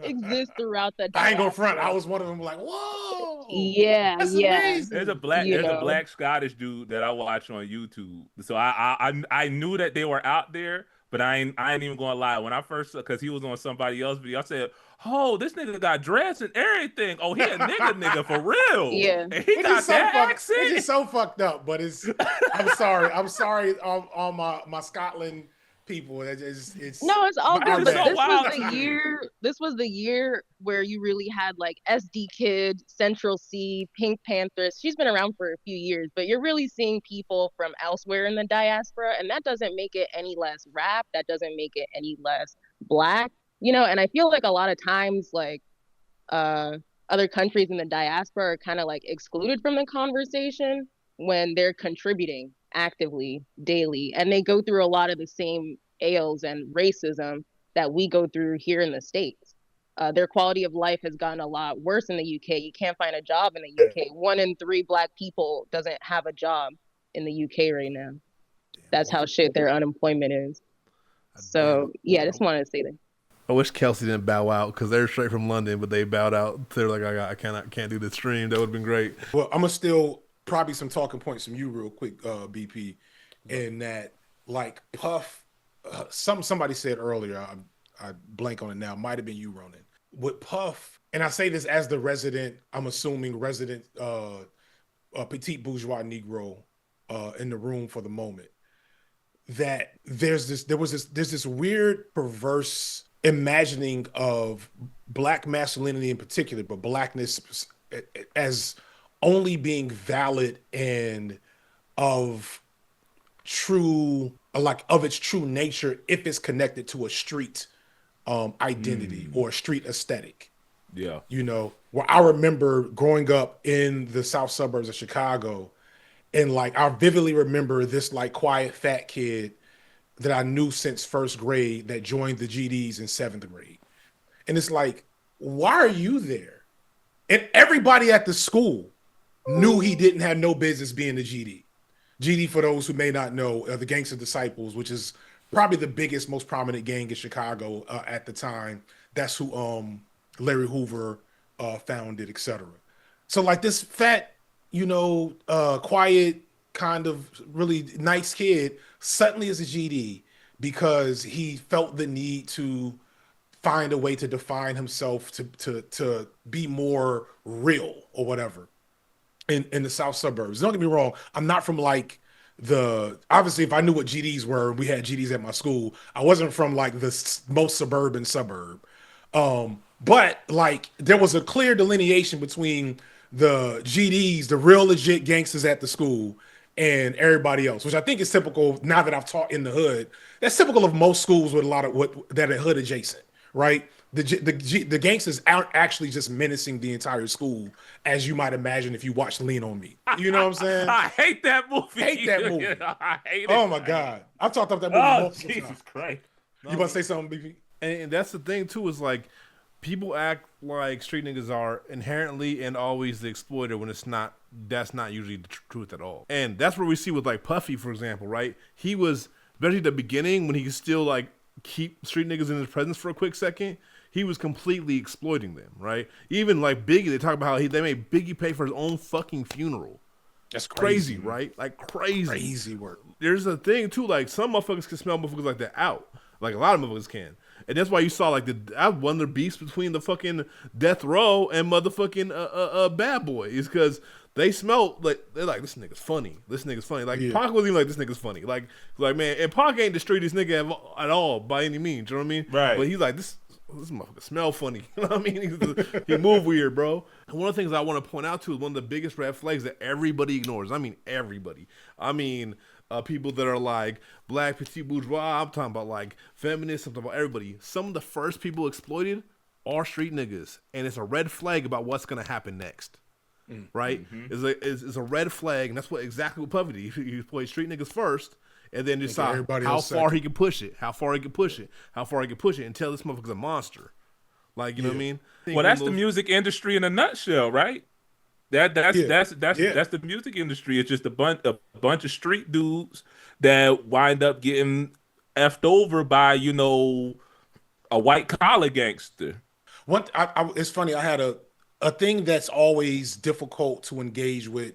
E: exist throughout the diaspora.
A: I ain't gonna front. I was one of them like, whoa.
E: Yeah,
A: that's
E: yeah.
A: amazing.
C: There's a Black Scottish dude that I watch on YouTube. So I knew that they were out there, but I ain't even gonna lie. When I first, because he was on somebody else's video, I said, "Oh, this nigga got dreads and everything. Oh, he a nigga for real."
E: Yeah,
C: and he got that accent.
A: It's just so fucked up. But it's. I'm sorry on my Scotland people. It's
E: no, it's all good. But
C: So
E: this was the year where you really had like SD Kid, Central C, Pink Panthers. She's been around for a few years, but you're really seeing people from elsewhere in the diaspora, and that doesn't make it any less rap. That doesn't make it any less Black, you know. And I feel like a lot of times, like other countries in the diaspora are kind of like excluded from the conversation when they're contributing actively daily, and they go through a lot of the same ails and racism that we go through here in the States. Their quality of life has gotten a lot worse in the UK. You can't find a job in the UK. 1 in 3 Black people doesn't have a job in the UK right now. That's how shit their unemployment is. So yeah, I just wanted to say that.
D: I wish Kelsey didn't bow out because they're straight from London, but they bowed out. They're like, I can't do the stream. That would have been great.
A: Well, I'm gonna steal probably some talking points from you real quick, BP, in that like Puff. Somebody said earlier, I blank on it now. Might have been you, Ronan. With Puff, and I say this as the resident. I'm assuming resident petite bourgeois Negro in the room for the moment. That there's this weird perverse imagining of Black masculinity in particular, but Blackness as only being valid and of true, like of its true nature if it's connected to a street identity or a street aesthetic.
C: Yeah.
A: You know, where I remember growing up in the south suburbs of Chicago, and like I vividly remember this like quiet fat kid that I knew since first grade that joined the GDs in 7th grade. And it's like, why are you there? And everybody at the school knew he didn't have no business being the GD. GD, for those who may not know, the Gangster Disciples, which is probably the biggest, most prominent gang in Chicago at the time. That's who Larry Hoover founded, etc. So like this fat, you know, quiet, kind of really nice kid suddenly is a GD because he felt the need to find a way to define himself to be more real or whatever in the south suburbs. Don't get me wrong, I'm not from like obviously if I knew what GDs were, we had GDs at my school. I wasn't from like the most suburban suburb. But like there was a clear delineation between the GDs, the real legit gangsters at the school, and everybody else, which I think is typical now that I've taught in the hood. That's typical of most schools with a lot of what that are hood adjacent, right? The gangsters aren't actually just menacing the entire school, as you might imagine if you watched Lean on Me. You know what I'm saying?
C: I hate that movie.
A: Hate that movie.
C: I hate it.
A: Oh my God. I've talked about that movie multiple
C: Jesus
A: times.
C: Christ.
A: You about to say something, BB?
D: And that's the thing too, is like people act like street niggas are inherently and always the exploiter when it's not. That's not usually the truth at all. And that's where we see with like Puffy, for example, right? He was, especially at the beginning when he could still like keep street niggas in his presence for a quick second, he was completely exploiting them, right? Even like Biggie, they talk about how they made Biggie pay for his own fucking funeral.
A: That's crazy,
D: right? Like crazy.
A: Crazy work.
D: There's a thing too, like some motherfuckers can smell motherfuckers like that out. Like a lot of motherfuckers can. And that's why you saw like I wonder beefs between the fucking Death Row and motherfucking Bad Boy is because they smell like they're like, this nigga's funny. This nigga's funny. Like Pac wasn't even like, this nigga's funny. Like man, and Pac ain't the streetest nigga at all by any means. You know what I mean?
C: Right.
D: But he's like, this motherfucker smell funny. You know what I mean? He move weird, bro. And one of the things I want to point out too is one of the biggest red flags that everybody ignores. I mean everybody. I mean people that are like Black petite bourgeois. I'm talking about like feminists. I'm talking about everybody. Some of the first people exploited are street niggas, and it's a red flag about what's gonna happen next. Right? It's a red flag, and that's exactly what Puffy did. He played street niggas first, and then decide how far he can push it, until this motherfucker's a monster. Like, you know what I mean?
C: Well, that's the music industry in a nutshell, right? That's the music industry. It's just a bunch of street dudes that wind up getting effed over by, you know, a white collar gangster.
A: It's funny. I had a thing that's always difficult to engage with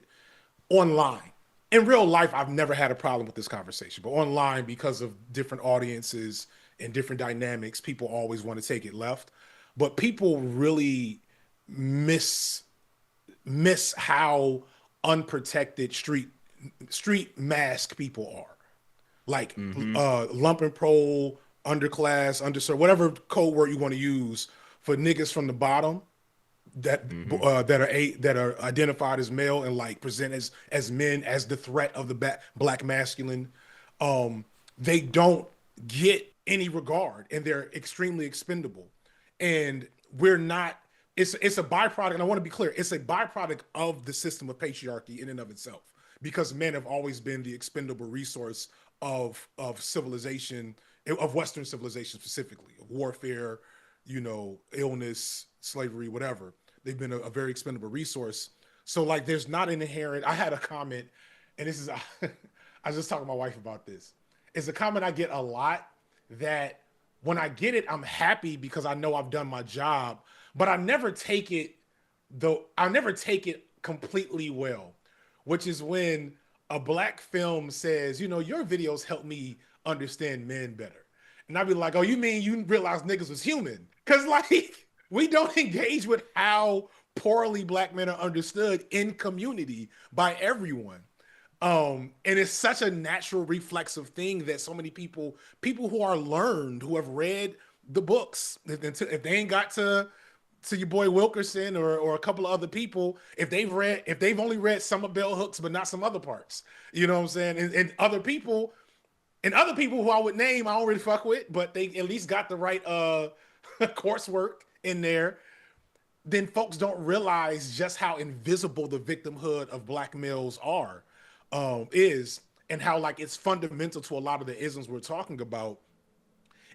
A: online. In real life, I've never had a problem with this conversation, but online, because of different audiences and different dynamics, people always want to take it left. But people really miss how unprotected street mask people are. Like lumpen pro, underclass, underserved, whatever code word you want to use for niggas from the bottom that are identified as male and like present as men, as the threat of the Black masculine. They don't get any regard, and they're extremely expendable. And we're not. It's a byproduct, and I want to be clear. It's a byproduct of the system of patriarchy in and of itself, because men have always been the expendable resource of civilization, of Western civilization specifically, of warfare, illness, slavery, whatever. They've been a very expendable resource. So like, there's not an inherent. I had a comment, and this is I was just talking to my wife about this. It's a comment I get a lot that when I get it, I'm happy because I know I've done my job, but I never take it completely well, which is when a black film says, your videos help me understand men better. And I'd be like, oh, you mean you realize niggas was human? Because like, we don't engage with how poorly black men are understood in community by everyone. And it's such a natural reflexive thing that so many people who are learned, who have read the books, if they ain't got to your boy Wilkerson or a couple of other people, if they've only read some of Bell Hooks but not some other parts, you know what I'm saying? And other people who I would name, I don't really fuck with, but they at least got the right coursework in there. Then folks don't realize just how invisible the victimhood of black males is, and how like it's fundamental to a lot of the isms we're talking about.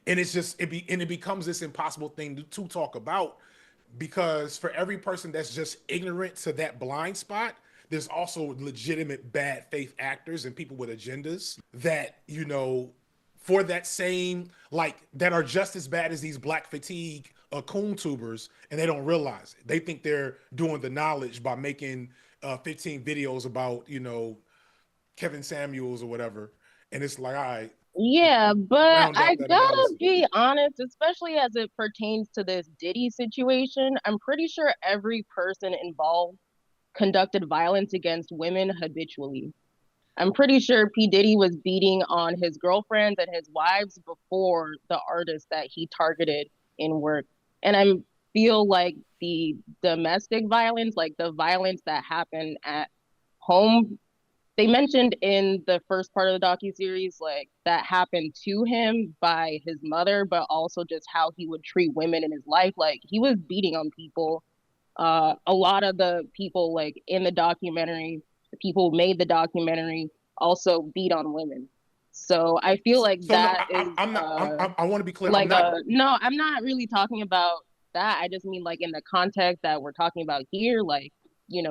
A: And it's just it becomes this impossible thing to talk about, because for every person that's just ignorant to that blind spot, there's also legitimate bad faith actors and people with agendas that, for that same, like, that are just as bad as these black fatigue coon tubers, and they don't realize it. They think they're doing the knowledge by making 15 videos about, Kevin Samuels or whatever. And it's like, all right.
E: Yeah, but I gotta be honest, especially as it pertains to this Diddy situation, I'm pretty sure every person involved conducted violence against women habitually. I'm pretty sure P. Diddy was beating on his girlfriends and his wives before the artists that he targeted in work. And I feel like the domestic violence, like the violence that happened at home, they mentioned in the first part of the docuseries, like that happened to him by his mother, but also just how he would treat women in his life. Like he was beating on people. A lot of the people like in the documentary, the people who made the documentary also beat on women. So I feel like
A: I want to be clear.
E: Like no, I'm not really talking about that. I just mean like in the context that we're talking about here, like,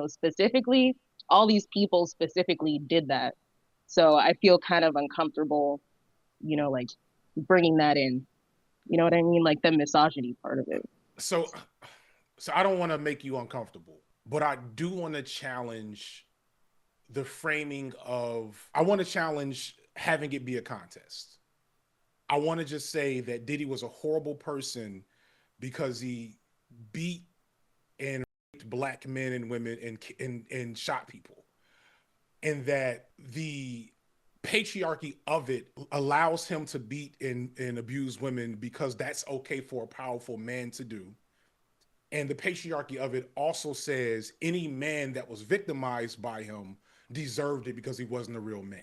E: specifically, all these people specifically did that. So I feel kind of uncomfortable, like bringing that in. You know what I mean? Like the misogyny part of it.
A: So I don't want to make you uncomfortable, but I do want to challenge the framing I want to challenge having it be a contest. I want to just say that Diddy was a horrible person because he beat and raped black men and women and shot people. And that the patriarchy of it allows him to beat and abuse women because that's okay for a powerful man to do. And the patriarchy of it also says any man that was victimized by him deserved it because he wasn't a real man.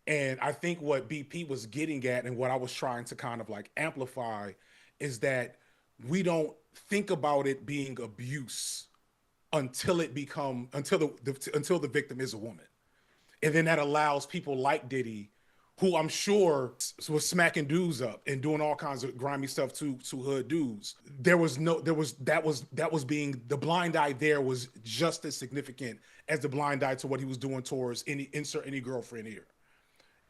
A: And I think what BP was getting at and what I was trying to kind of like amplify is that we don't think about it being abuse until the victim is a woman. And then that allows people like Diddy, who I'm sure was smacking dudes up and doing all kinds of grimy stuff to hood dudes. The blind eye there was just as significant as the blind eye to what he was doing towards insert any girlfriend here.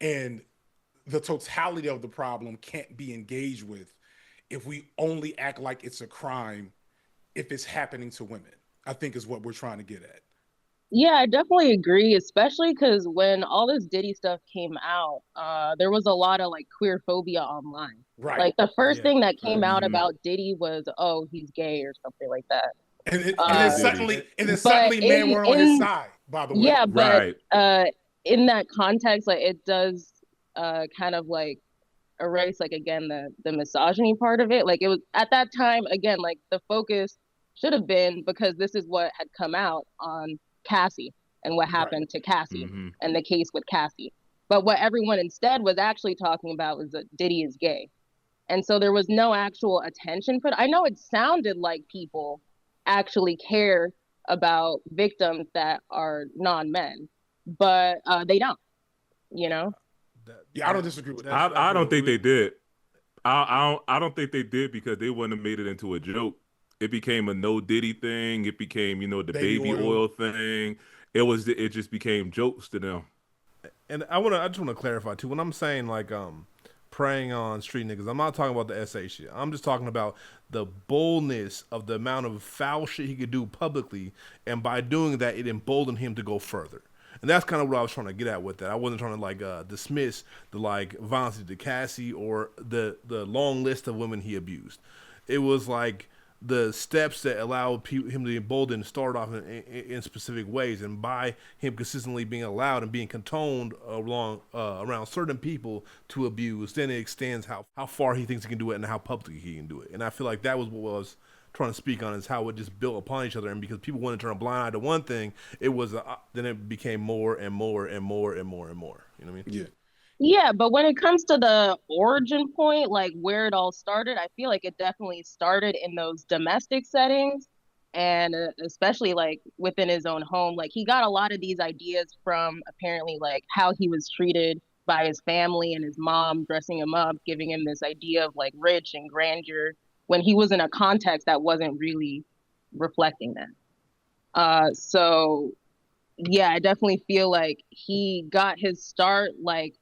A: And the totality of the problem can't be engaged with if we only act like it's a crime if it's happening to women, I think is what we're trying to get at.
E: Yeah, I definitely agree, especially because when all this Diddy stuff came out, there was a lot of like queer phobia online.
A: Right.
E: Like the first thing that came out about Diddy was, oh, he's gay or something like that.
A: And then suddenly men were on his side, by the way.
E: Yeah, but in that context, like it does kind of like erase like again the misogyny part of it. Like it was at that time, again, like the focus should have been, because this is what had come out, on Cassie and what happened to Cassie and the case with Cassie. But what everyone instead was actually talking about was that Diddy is gay. And so there was no actual attention put. I know it sounded like people actually care about victims that are non-men, but they don't, you know?
A: Yeah, I don't disagree with that.
C: I don't think they did. I don't think they did because they wouldn't have made it into a joke. It became a no Diddy thing. It became, you know, the baby oil thing. It just became jokes to them.
D: And I just want to clarify too. When I'm saying like preying on street niggas, I'm not talking about the SA shit. I'm just talking about the boldness of the amount of foul shit he could do publicly, and by doing that, it emboldened him to go further. And that's kind of what I was trying to get at with that. I wasn't trying to like dismiss the like violence to Cassie or the long list of women he abused. It was like the steps that allowed him to embolden start off in specific ways, and by him consistently being allowed and being contoned around certain people to abuse, then it extends how far he thinks he can do it and how publicly he can do it. And I feel like that was what I was trying to speak on, is how it just built upon each other, and because people wanted to turn a blind eye to one thing, it was then it became more and more and more and more and more. You know what I mean?
A: Yeah.
E: Yeah, but when it comes to the origin point, like where it all started, I feel like it definitely started in those domestic settings, and especially like within his own home. Like he got a lot of these ideas from apparently like how he was treated by his family and his mom dressing him up, giving him this idea of like rich and grandeur when he was in a context that wasn't really reflecting that. So yeah, I definitely feel like he got his start like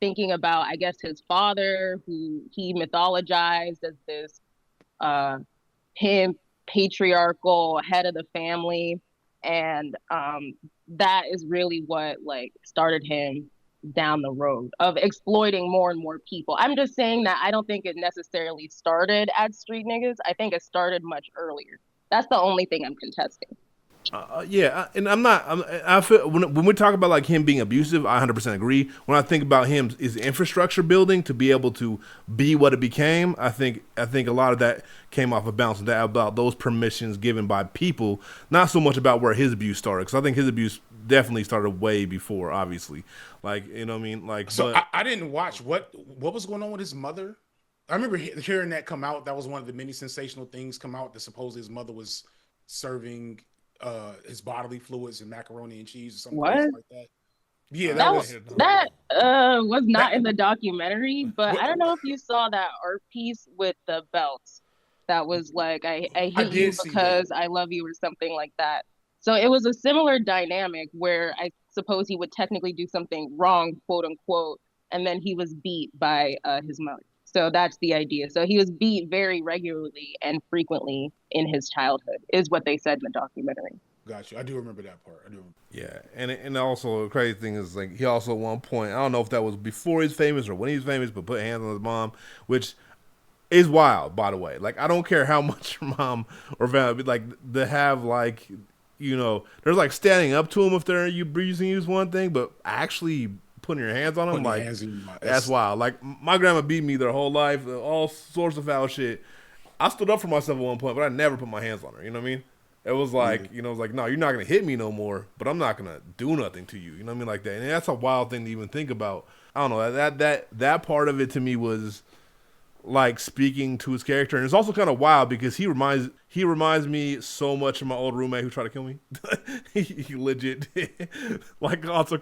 E: thinking about, I guess, his father, who he mythologized as this pimp, patriarchal head of the family, and that is really what like started him down the road of exploiting more and more people. I'm just saying that I don't think it necessarily started at street niggas. I think it started much earlier. That's the only thing I'm contesting.
D: Yeah, and I feel when we talk about like him being abusive, I 100% agree. When I think about him, is infrastructure building to be able to be what it became. I think a lot of that came off of bouncing that about those permissions given by people, not so much about where his abuse started. Because I think his abuse definitely started way before, obviously. Like, you know what I mean? Like,
A: so I didn't watch what was going on with his mother. I remember hearing that come out. That was one of the many sensational things come out that supposedly his mother was serving his bodily fluids and macaroni and cheese or something like that. Yeah, that
E: was not in the documentary, but I don't know if you saw that art piece with the belts. That was like I hate you because I love you or something like that. So it was a similar dynamic where I suppose he would technically do something wrong, quote unquote, and then he was beat by his mother. So that's the idea. So he was beat very regularly and frequently in his childhood, is what they said in the documentary.
A: Got you. I do remember that part. I do.
D: Yeah, and also the crazy thing is like he also at one point, I don't know if that was before he's famous or when he's famous, but put hands on his mom, which is wild, by the way. Like I don't care how much your mom or family like to have like, you know, there's like standing up to him if they're using one thing, but actually putting your hands on them, like that's wild. Like my grandma beat me their whole life, all sorts of foul shit. I stood up for myself at one point, but I never put my hands on her. You know what I mean? It was like, you know, it was like, no, you're not gonna hit me no more, but I'm not gonna do nothing to you. You know what I mean? Like that, and that's a wild thing to even think about. I don't know, that part of it to me was like speaking to his character, and it's also kind of wild because he reminds me so much of my old roommate who tried to kill me. he legit like also.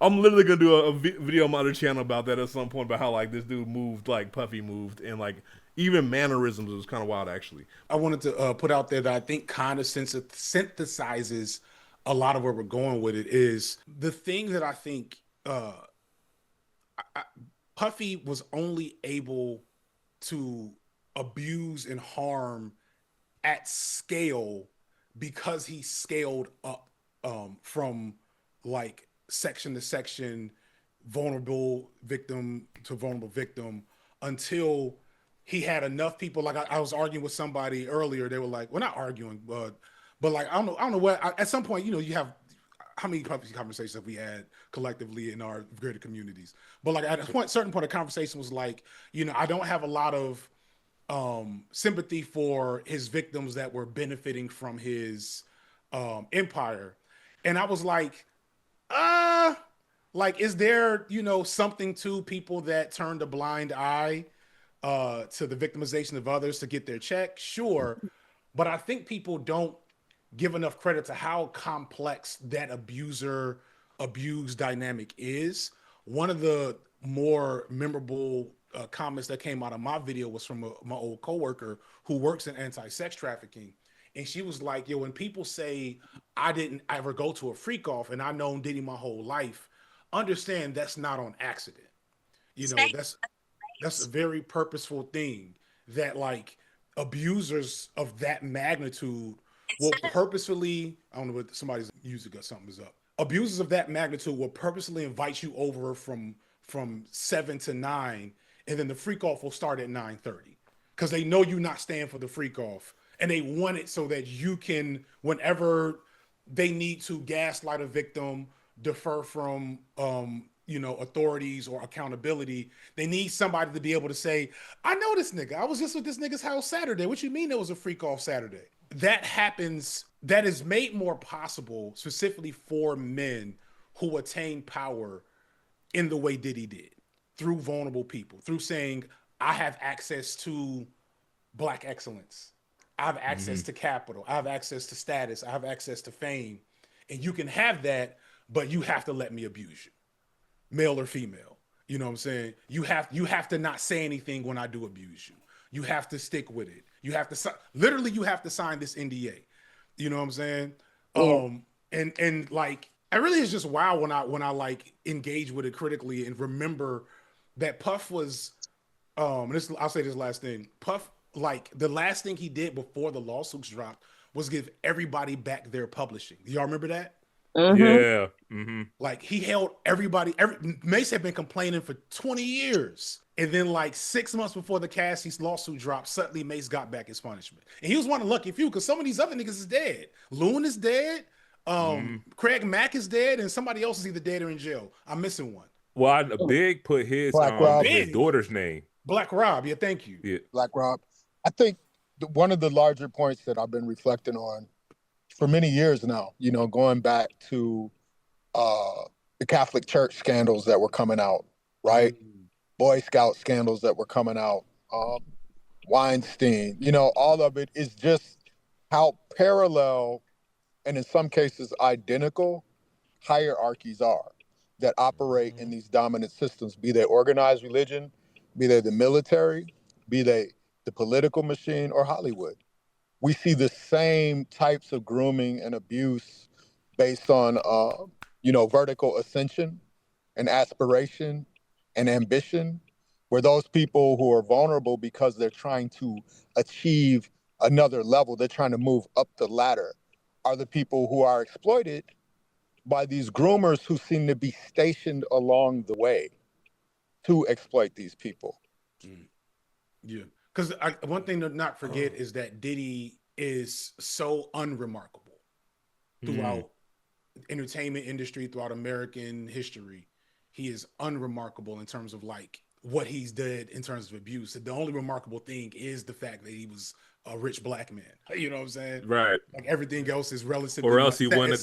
D: I'm literally gonna do a video on my other channel about that at some point, about how like this dude moved like Puffy moved, and like even mannerisms was kind of wild actually.
A: I wanted to put out there that I think kind of synthesizes a lot of where we're going with it is the thing that I think Puffy was only able to abuse and harm at scale because he scaled up from like section to section, vulnerable victim to vulnerable victim, until he had enough people. Like I was arguing with somebody earlier. They were like, we're not arguing, but like, I don't know what, at some point, you know, you have, how many conversations have we had collectively in our greater communities? But like at a certain point of conversation was like, you know, I don't have a lot of sympathy for his victims that were benefiting from his empire. And I was like, is there, you know, something to people that turned a blind eye to the victimization of others to get their check? Sure. But I think people don't give enough credit to how complex that abuser abuse dynamic is. One of the more memorable comments that came out of my video was from my old coworker who works in anti-sex trafficking. And she was like, yo, when people say I didn't ever go to a freak off and I've known Diddy my whole life, understand that's not on accident. You know, that's a very purposeful thing that like abusers of that magnitude will purposefully, I don't know what somebody's music or something is up. Abusers of that magnitude will purposely invite you over from 7 to 9, and then the freak off will start at 9:30 because they know you're not staying for the freak off, and they want it so that you can, whenever they need to gaslight a victim, defer from authorities or accountability, they need somebody to be able to say, I know this nigga. I was just with this nigga's house Saturday. What you mean there was a freak off Saturday? That happens, that is made more possible specifically for men who attain power in the way Diddy did, through vulnerable people, through saying, I have access to Black excellence. I have access to capital. I have access to status. I have access to fame. And you can have that, but you have to let me abuse you, male or female. You know what I'm saying? You have to not say anything when I do abuse you. You have to stick with it. You have to literally you have to sign this NDA. You know what I'm saying? And like it really is just wild when I like engage with it critically and remember that Puff was I'll say this last thing. Puff, like the last thing he did before the lawsuits dropped was give everybody back their publishing. Do y'all remember that?
C: Yeah.
A: Like he held everybody. Mace had been complaining for 20 years. And then like 6 months before the Cassie's lawsuit dropped, suddenly Mace got back his punishment. And he was one of the lucky few because some of these other niggas is dead. Loon is dead. Craig Mack is dead. And somebody else is either dead or in jail. I'm missing one.
C: Well, Big put his daughter's name.
A: Black Rob. Yeah, thank you.
C: Yeah.
B: Black Rob. I think one of the larger points that I've been reflecting on for many years now, going back to the Catholic Church scandals that were coming out, right? Boy Scout scandals that were coming out, Weinstein, all of it is just how parallel and in some cases identical hierarchies are that operate in these dominant systems, be they organized religion, be they the military, be they the political machine or Hollywood. We see the same types of grooming and abuse based on, vertical ascension and aspiration and ambition, where those people who are vulnerable because they're trying to achieve another level, they're trying to move up the ladder, are the people who are exploited by these groomers who seem to be stationed along the way to exploit these people.
A: Yeah. Because one thing to not forget is that Diddy is so unremarkable throughout entertainment industry, throughout American history. He is unremarkable in terms of like what he's did in terms of abuse. The only remarkable thing is the fact that he was a rich Black man. You know what I'm saying?
C: Right.
A: Like everything else is relatively.
C: Or else he wouldn't have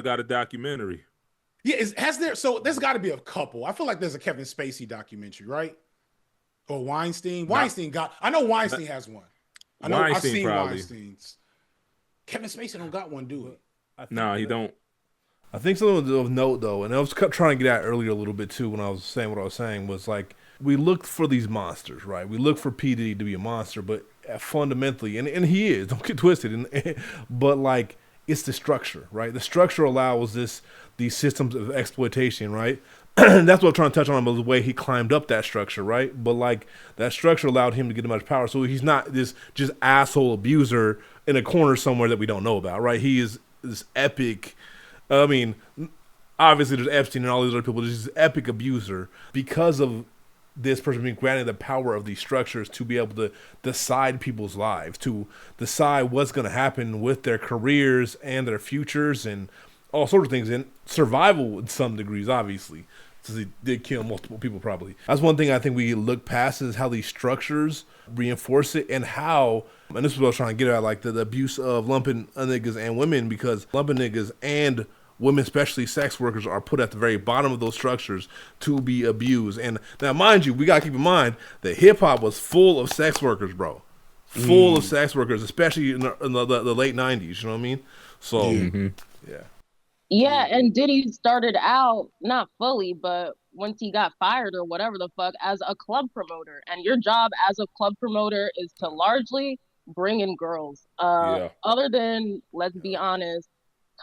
C: got a documentary.
A: Yeah, so there's got to be a couple. I feel like there's a Kevin Spacey documentary, right? Or Weinstein. I know Weinstein has one. I know I've seen Weinstein's. Kevin Spacey don't got one, do it?
C: No, he don't.
D: I think something of note, though, and I was trying to get at earlier a little bit, too, when I was saying what I was saying, was like, we looked for these monsters, right? We look for P. Diddy to be a monster, but fundamentally, and he is, don't get twisted, but like, it's the structure, right? The structure allows these systems of exploitation, right? That's what I'm trying to touch on, the way he climbed up that structure, right? But like, that structure allowed him to get much power, so he's not this just asshole abuser in a corner somewhere that we don't know about, right? He is this epic, I mean, obviously there's Epstein and all these other people, there's this epic abuser because of this person being granted the power of these structures to be able to decide people's lives, to decide what's going to happen with their careers and their futures and all sorts of things, and survival in some degrees, obviously, since he did kill multiple people probably. That's one thing I think we look past is how these structures reinforce it, and how, and this is what I was trying to get at, like the abuse of lumping niggas and women, because lumping niggas and women, especially sex workers, are put at the very bottom of those structures to be abused. And now, mind you, we got to keep in mind that hip-hop was full of sex workers, bro. Full of sex workers, especially in the late 90s, you know what I mean? So, yeah.
E: Yeah, and Diddy started out not fully, but once he got fired or whatever the fuck, as a club promoter. And your job as a club promoter is to largely bring in girls.
C: Yeah.
E: Other than, let's be honest,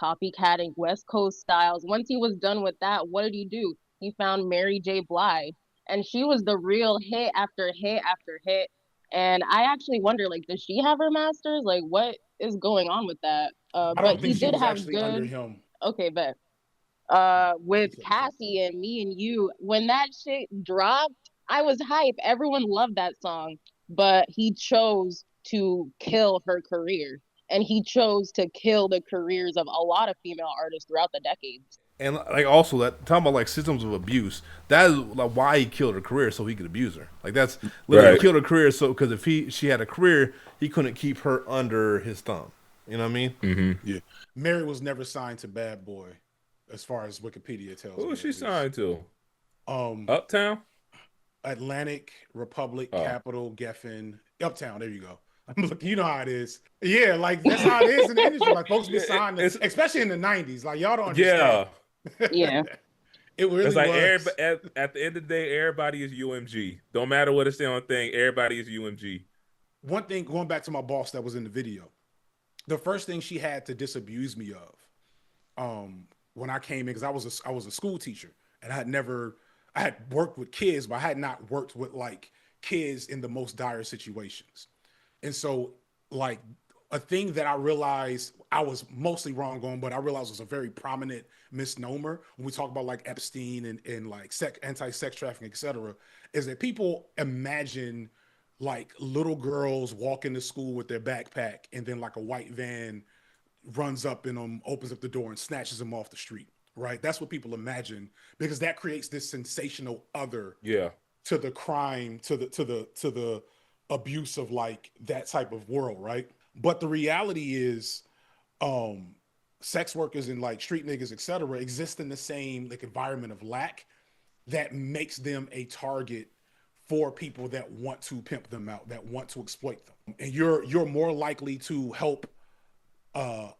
E: copycatting West Coast styles. Once he was done with that, what did he do? He found Mary J. Blige, and she was the real hit after hit after hit. And I actually wonder, like, does she have her masters? Like, what is going on with that?
A: I
E: But
A: don't
E: he
A: think she
E: did
A: was
E: have
A: actually under
E: good.
A: him.
E: Okay, bet. With Cassie and Me and You, when that shit dropped, I was hype. Everyone loved that song, but he chose to kill her career, and he chose to kill the careers of a lot of female artists throughout the decades.
D: And like also that talking about like systems of abuse, that is like why he killed her career so he could abuse her. Like that's literally
C: Right.
D: killed her career so because if she had a career, he couldn't keep her under his thumb. You know what I mean?
C: Mm-hmm.
A: Yeah. Mary was never signed to Bad Boy, as far as Wikipedia tells me.
C: Who was she
A: at least.
C: signed to?
A: Um,
C: Uptown?
A: Atlantic, Republic,
C: Oh.
A: Capital, Geffen, Uptown. There you go. Look, you know how it is. Yeah, like that's how it is in the industry. Like folks be signed, especially in the '90s. Like y'all don't understand.
C: Yeah.
E: Yeah.
A: It really
C: It's like
A: was.
C: at the end of the day, everybody is UMG. Don't matter what it's on thing, everybody is UMG.
A: One thing, going back to my boss that was in the video, the first thing she had to disabuse me of, when I came in, because I was a school teacher and I had worked with kids, but I had not worked with like kids in the most dire situations. And so, like, a thing that I realized I was mostly wrong on, but I realized was a very prominent misnomer when we talk about like Epstein and like anti-sex trafficking, et cetera, is that people imagine like little girls walking to school with their backpack and then like a white van runs up in them, opens up the door and snatches them off the street, right? That's what people imagine because that creates this sensational other
C: Yeah.
A: to the crime, to the abuse of like that type of world, right? But the reality is, sex workers and like street niggas, et cetera, exist in the same like environment of lack that makes them a target for people that want to pimp them out, that want to exploit them. And you're more likely to help a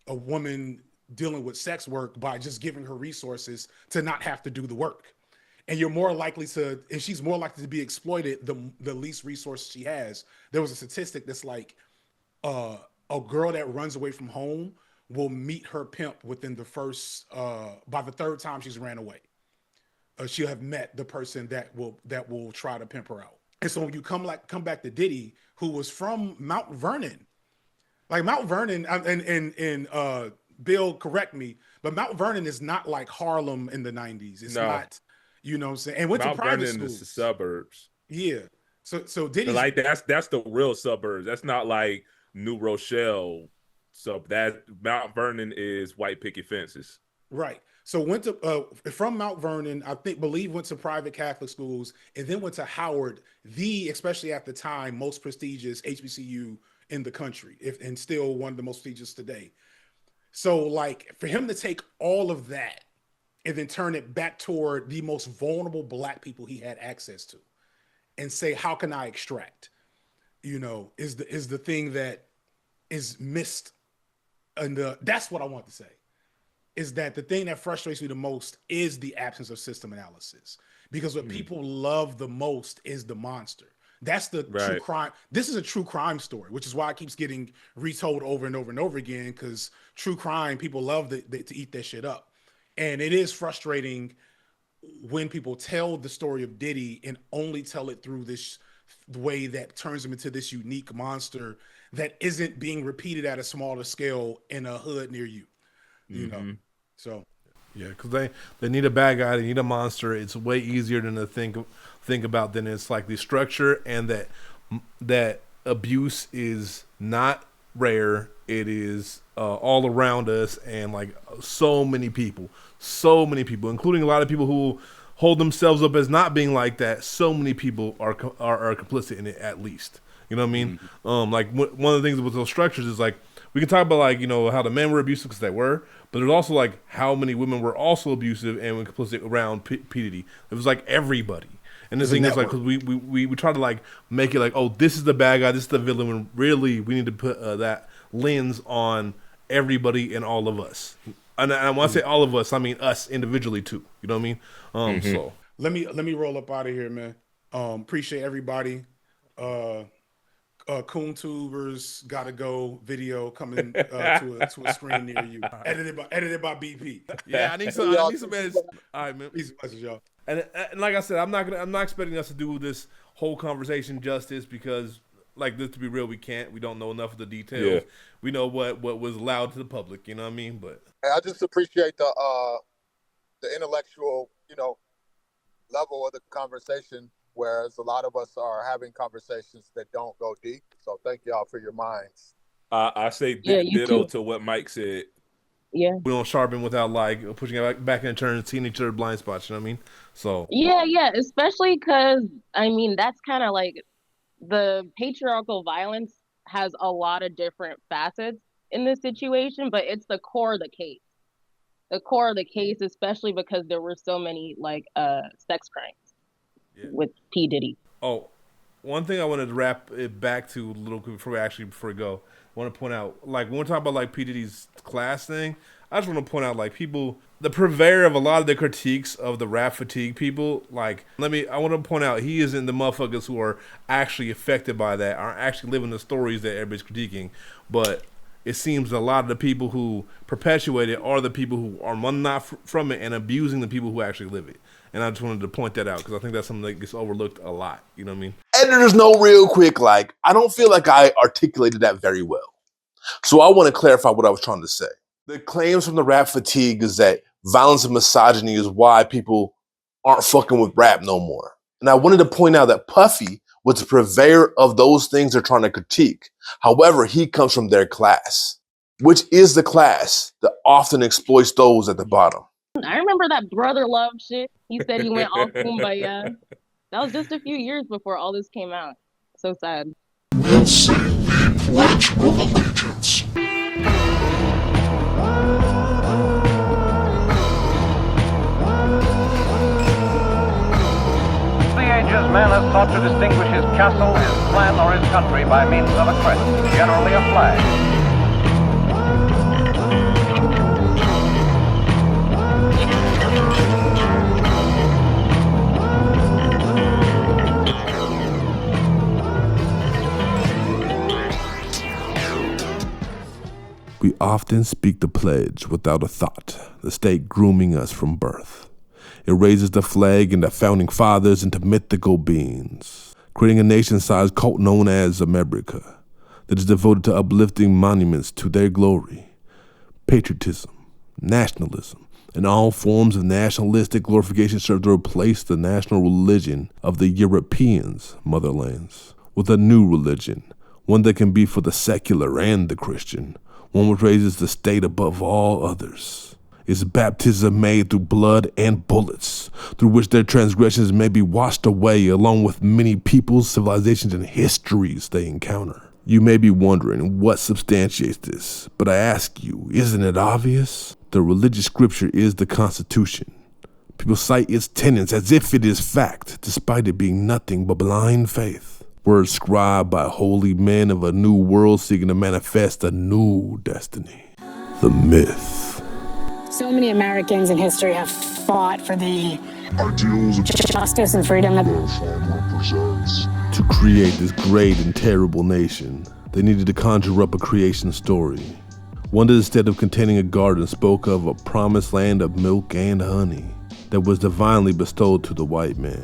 A: woman dealing with sex work by just giving her resources to not have to do the work. And you're more likely to, and she's more likely to be exploited the least resources she has. There was a statistic that's like a girl that runs away from home will meet her pimp within the first by the third time she's ran away. She'll have met the person that will try to pimp her out. And so when you come back to Diddy, who was from Mount Vernon, like Mount Vernon, and Bill, correct me, but Mount Vernon is not like Harlem in the 90s. It's not, you know what I'm saying? And went
C: Mount
A: to private
C: Vernon
A: schools.
C: is the suburbs.
A: Yeah. So Diddy's
C: Like that's the real suburbs. That's not like New Rochelle. So that Mount Vernon is white picket fences.
A: right. So went to from Mount Vernon, went to private Catholic schools, and then went to Howard, especially at the time, most prestigious HBCU in the country, and still one of the most prestigious today. So like for him to take all of that and then turn it back toward the most vulnerable Black people he had access to, and say, how can I extract? You know, is the thing that is missed, and that's what I want to say. Is that the thing that frustrates me the most is the absence of system analysis. Because what people love the most is the monster. That's the true crime. This is a true crime story, which is why it keeps getting retold over and over and over again, because true crime, people love to eat that shit up. And it is frustrating when people tell the story of Diddy and only tell it through this way that turns him into this unique monster that isn't being repeated at a smaller scale in a hood near you. You know, so
D: yeah, because they need a bad guy, they need a monster. It's way easier than to think about. Than it's like the structure, and that abuse is not rare. It is all around us, and like so many people, including a lot of people who hold themselves up as not being like that. So many people are complicit in it, at least. You know what I mean? Like one of the things with those structures is like, we can talk about like, you know, how the men were abusive because they were, but there's also like how many women were also abusive and were complicit around P. Diddy. It was like everybody. And the thing is like, because we try to like make it like, oh, this is the bad guy, this is the villain, when really we need to put that lens on everybody and all of us. And I want to say all of us, I mean us individually too. You know what I mean? So
A: let me roll up out of here, man. Appreciate everybody. Coon Tubers Gotta Go video coming to a screen near you. Edited by BP.
D: Yeah, I need some edits. All right, man.
A: Peace and blessings, y'all.
D: And like I said, I'm not expecting us to do this whole conversation justice because, like, this, to be real, we can't. We don't know enough of the details. Yeah. We know what was allowed to the public. You know what I mean? But
B: I just appreciate the intellectual, level of the conversation. Whereas a lot of us are having conversations that don't go deep. So thank y'all for your minds.
C: I say ditto to what Mike said.
E: Yeah.
D: We don't sharpen without like pushing it back in turn and seeing each other blind spots. You know what I mean? So
E: yeah, especially because I mean that's kind of like the patriarchal violence has a lot of different facets in this situation, but it's the core of the case. The core of the case, especially because there were so many like sex crimes. Yeah. With P. Diddy.
D: Oh, one thing I wanted to wrap it back to a little quick before we go, I want to point out, like, when we're talking about, like, P. Diddy's class thing, I just want to point out, like, people, the purveyor of a lot of the critiques of the rap fatigue people, like, I want to point out, he isn't the motherfuckers who are actually affected by that, are actually living the stories that everybody's critiquing, but it seems a lot of the people who perpetuate it are the people who are not from it and abusing the people who actually live it. And I just wanted to point that out because I think that's something that gets overlooked a lot. You know what I mean?
G: Editors know real quick, like, I don't feel like I articulated that very well. So I want to clarify what I was trying to say. The claims from the rap fatigue is that violence and misogyny is why people aren't fucking with rap no more. And I wanted to point out that Puffy was the purveyor of those things they're trying to critique. However, he comes from their class, which is the class that often exploits those at the bottom.
E: I remember that brother love shit. He said he went all kumbaya. That was just a few years before all this came out. So sad.
H: We'll see the Pledge of Allegiance.
I: The ages man has sought to distinguish his castle, his clan, or his country by means of a crest, generally a flag.
J: We often speak the pledge without a thought, the state grooming us from birth. It raises the flag and the founding fathers into mythical beings, creating a nation-sized cult known as America that is devoted to uplifting monuments to their glory. Patriotism, nationalism, and all forms of nationalistic glorification serve to replace the national religion of the Europeans' motherlands with a new religion, one that can be for the secular and the Christian, one which raises the state above all others. Is baptism made through blood and bullets, through which their transgressions may be washed away, along with many peoples, civilizations, and histories they encounter. You may be wondering what substantiates this, but I ask you, isn't it obvious? The religious scripture is the Constitution. People cite its tenets as if it is fact, despite it being nothing but blind faith. Words scribed by holy men of a new world seeking to manifest a new destiny. The myth.
K: So many Americans in history have fought for the
H: ideals of
K: justice and freedom that
H: represents.
J: To create this great and terrible nation, they needed to conjure up a creation story. One that instead of containing a garden spoke of a promised land of milk and honey that was divinely bestowed to the white man.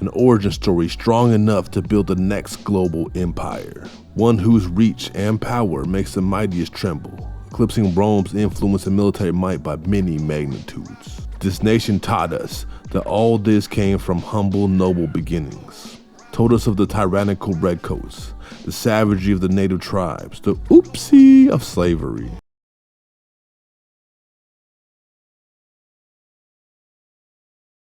J: An origin story strong enough to build the next global empire, one whose reach and power makes the mightiest tremble, eclipsing Rome's influence and military might by many magnitudes. This nation taught us that all this came from humble, noble beginnings, told us of the tyrannical redcoats, the savagery of the native tribes, the oopsie of slavery,